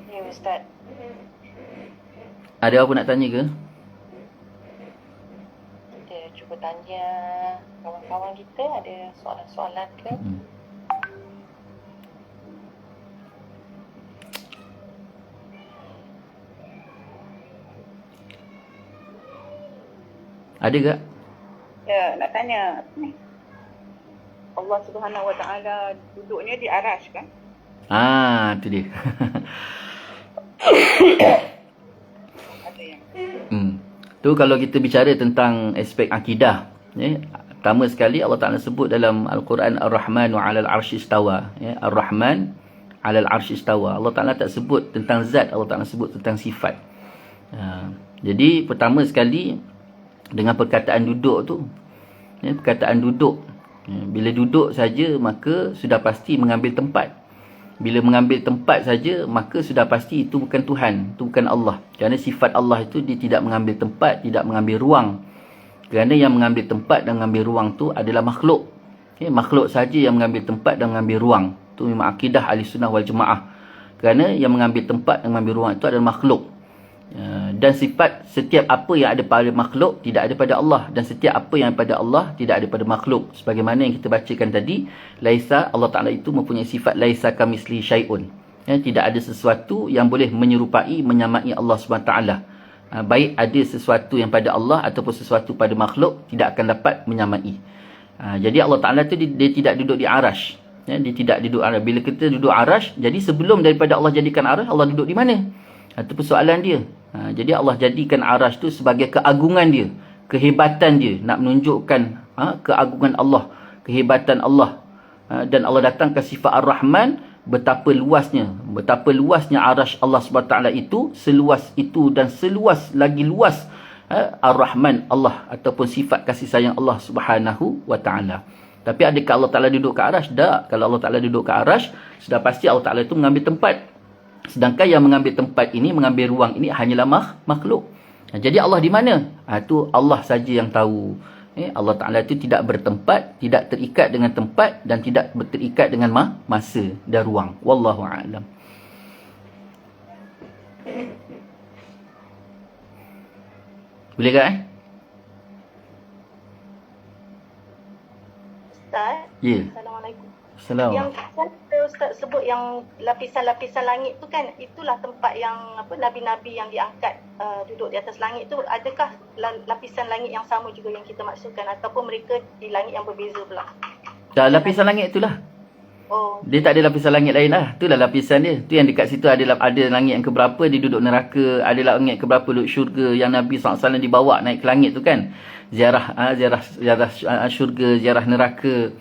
Ya, Ustaz. Ada apa nak tanya ke? Kita cuba tanya kawan-kawan kita, ada soalan-soalan ke? Ada ke? Ya, nak tanya apa ni? Allah Subhanahu Wa Ta'ala duduknya di Arash kan? Itu dia. Ada yang Tu kalau kita bicara tentang aspek akidah, pertama sekali Allah Ta'ala sebut dalam Al-Quran Ar-Rahmanu 'alal 'arsy istawa. Ar-Rahman 'alal 'arsy istawa. Allah Ta'ala tak sebut tentang zat, Allah Ta'ala sebut tentang sifat. Jadi pertama sekali dengan perkataan duduk tu, perkataan duduk, bila duduk saja maka sudah pasti mengambil tempat. Bila mengambil tempat saja maka sudah pasti itu bukan Tuhan, itu bukan Allah. Kerana sifat Allah itu dia tidak mengambil tempat, tidak mengambil ruang. Kerana yang mengambil tempat dan mengambil ruang tu adalah makhluk. Makhluk saja yang mengambil tempat dan mengambil ruang. Itu memang akidah Ahlussunnah wal Jamaah. Kerana yang mengambil tempat dan mengambil ruang itu adalah makhluk. Dan sifat setiap apa yang ada pada makhluk tidak ada pada Allah, dan setiap apa yang pada Allah tidak ada pada makhluk. Sebagaimana yang kita bacakan tadi, laisa, Allah Ta'ala itu mempunyai sifat laisa kamisli syai'un. Tidak ada sesuatu yang boleh menyerupai, menyamai Allah SWT. Baik ada sesuatu yang pada Allah ataupun sesuatu pada makhluk, tidak akan dapat menyamai. Jadi Allah Ta'ala itu dia tidak duduk di arash. Dia tidak duduk arash. Bila kita duduk arash, jadi sebelum daripada Allah jadikan arash, Allah duduk di mana? Itu persoalan dia. Jadi Allah jadikan arash tu sebagai keagungan dia, kehebatan dia, nak menunjukkan keagungan Allah, kehebatan Allah. Dan Allah datangkan sifat Ar-Rahman, betapa luasnya arash Allah SWT itu, seluas itu dan seluas lagi luas Ar-Rahman Allah, ataupun sifat kasih sayang Allah Subhanahu wa Ta'ala. Tapi adakah Allah Ta'ala duduk ke arash? Tak. Kalau Allah Ta'ala duduk ke arash, sudah pasti Allah Ta'ala itu mengambil tempat. Sedangkan yang mengambil tempat ini, mengambil ruang ini hanyalah makhluk. Jadi Allah di mana? Itu Allah saja yang tahu. Allah Ta'ala itu tidak bertempat, tidak terikat dengan tempat dan tidak terikat dengan masa dan ruang. Wallahu a'lam. Boleh tak Ustaz. Ya. Assalamualaikum. Assalamualaikum. Yang Ustaz sebut yang lapisan-lapisan langit tu kan, itulah tempat yang nabi-nabi yang diangkat duduk di atas langit tu. Adakah lapisan langit yang sama juga yang kita maksudkan, ataupun mereka di langit yang berbeza pula? Lapisan langit itulah. Oh. Dia tak ada lapisan langit lain lah. Itulah lapisan dia. Tu yang dekat situ ada langit yang keberapa dia duduk neraka, ada langit keberapa duduk syurga, yang Nabi SAW dibawa naik ke langit tu kan. Ziarah syurga, ziarah neraka.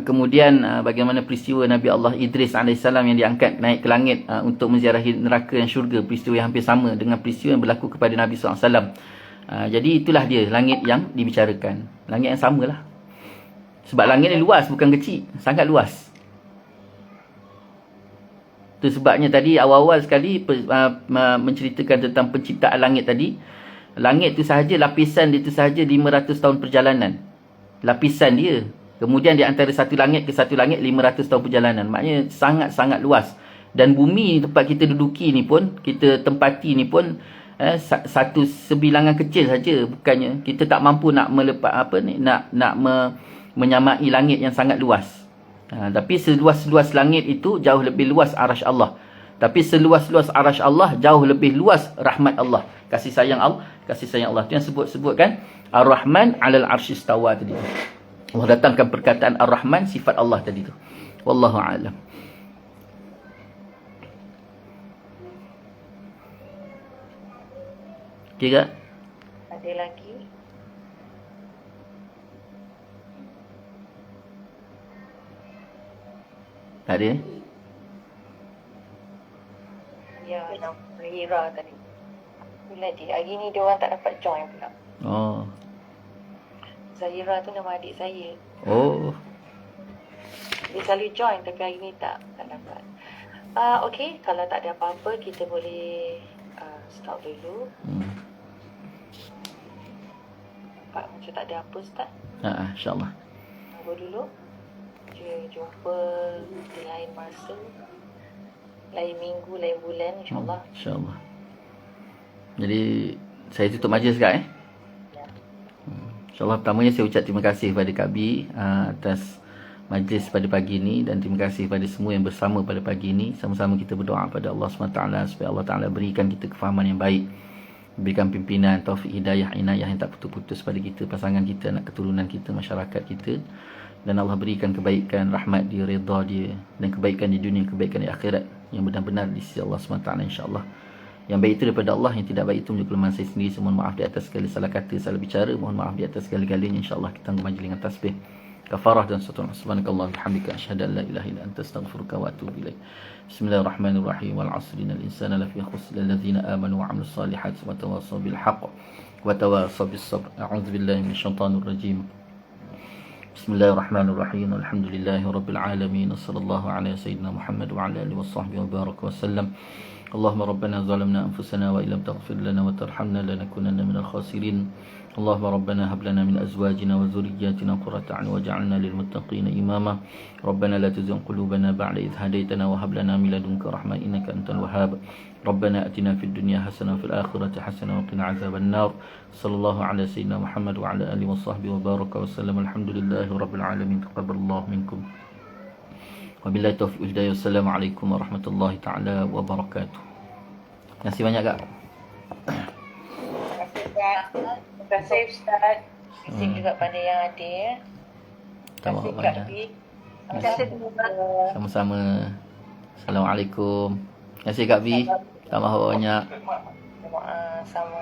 Kemudian bagaimana peristiwa Nabi Allah Idris AS yang diangkat naik ke langit untuk menziarahi neraka dan syurga. Peristiwa yang hampir sama dengan peristiwa yang berlaku kepada Nabi SAW. Jadi itulah dia langit yang dibicarakan. Langit yang samalah. Sebab langit ni luas, bukan kecil. Sangat luas. Itu sebabnya tadi awal-awal sekali menceritakan tentang penciptaan langit tadi. Langit tu sahaja, lapisan dia tu sahaja 500 tahun perjalanan. Lapisan dia. Kemudian di antara satu langit ke satu langit 500 tahun perjalanan. Maknanya sangat-sangat luas. Dan bumi tempat kita duduki ni pun, kita tempati ni pun satu sebilangan kecil saja. Bukannya kita tak mampu nak menyamai langit yang sangat luas. Tapi seluas-luas langit itu jauh lebih luas arasy Allah. Tapi seluas-luas arasy Allah jauh lebih luas rahmat Allah. Kasih sayang Allah. Itu yang sebutkan Ar-Rahman 'alal 'arsy istawa tadi. Allah datangkan perkataan Ar-Rahman, sifat Allah tadi tu. Wallahu a'lam. Kira? Ada lagi? Tak ada? Ya, yang Zahira tadi. Bila hari ni dia orang tak dapat join pula. Oh. Zahira tu nama adik saya. Oh. Dia selalu join tapi hari ni tak dapat. Okey, kalau tak ada apa-apa kita boleh stop dulu. Nampak macam tak ada apa, Ustaz. InsyaAllah. Tunggu dulu. Jumpa di lain masa, lain minggu, lain bulan, insyaAllah. InsyaAllah. Jadi saya tutup majlis sekarang Ya. InsyaAllah pertamanya saya ucap terima kasih kepada Kak Bi atas majlis pada pagi ini, dan terima kasih kepada semua yang bersama pada pagi ini. Sama-sama kita berdoa pada Allah SWT supaya Allah Ta'ala berikan kita kefahaman yang baik, berikan pimpinan, taufik, hidayah, inayah yang tak putus-putus pada kita, pasangan kita, anak keturunan kita, masyarakat kita. Dan Allah berikan kebaikan, rahmat dia, redha dia, dan kebaikan di dunia, kebaikan di akhirat yang benar-benar di sisi Allah SWT, insyaAllah. Yang baik itu daripada Allah, yang tidak baik itu menjadi kelemahan saya sendiri. Mohon maaf di atas segala salah kata, salah bicara. Mohon maaf di atas segala-galanya. InsyaAllah kita majlis dengan tasbih, kafarah dan subhanakallah bihamdika asyhadu an la ilaha illa anta astaghfiruka wa atubu ilaik. Bismillahirrahmanirrahim. Wal 'asri innal insana lafi khusr illa allazina amanu wa 'amilus salihati wa tawassaw bil haqq wa tawassaw bis sabr. A'udzu billahi minasyaitonir rajim. Bismillahirrahmanirrahim. Alhamdulillahi rabbil alamin. Wassallallahu ala sayyidina Muhammad wa ala alihi washabbihi wa baraka wasallam. Allahumma rabbana zalamna anfusana wa illam taghfir lana wa tarhamna lanakunanna minal khasirin. Allahumma rabbana hab lana min azwajina wa dhurriyyatina qurrata a'yun waj'alna lil muttaqina imama. Rabbana la tuzigh qulubana ba'da idh hadaytana wa hab lana min ladunka rahmah innaka antal wahhab. Rabbana atina fid dunya hasanah wa fil akhirati hasanah wa qina adzaban nar. Sallallahu ala sayyidina Muhammad wa ala alihi washabbihi wa baraka wasallam. Alhamdulillahi rabbil alamin. Taqabbalallahu minkum. Wabillahi taufiq wal hidayah. Wassalamualaikum warahmatullahi taala wabarakatuh. Terima kasih banyak, Kak. Terima kasih, Ustaz. Terima kasih juga pada yang ada. Terima kasih, Kak Bi. Terima kasih semua. Sama-sama. Assalamualaikum. Terima kasih, Kak Bi. Terima kasih banyak. Sama.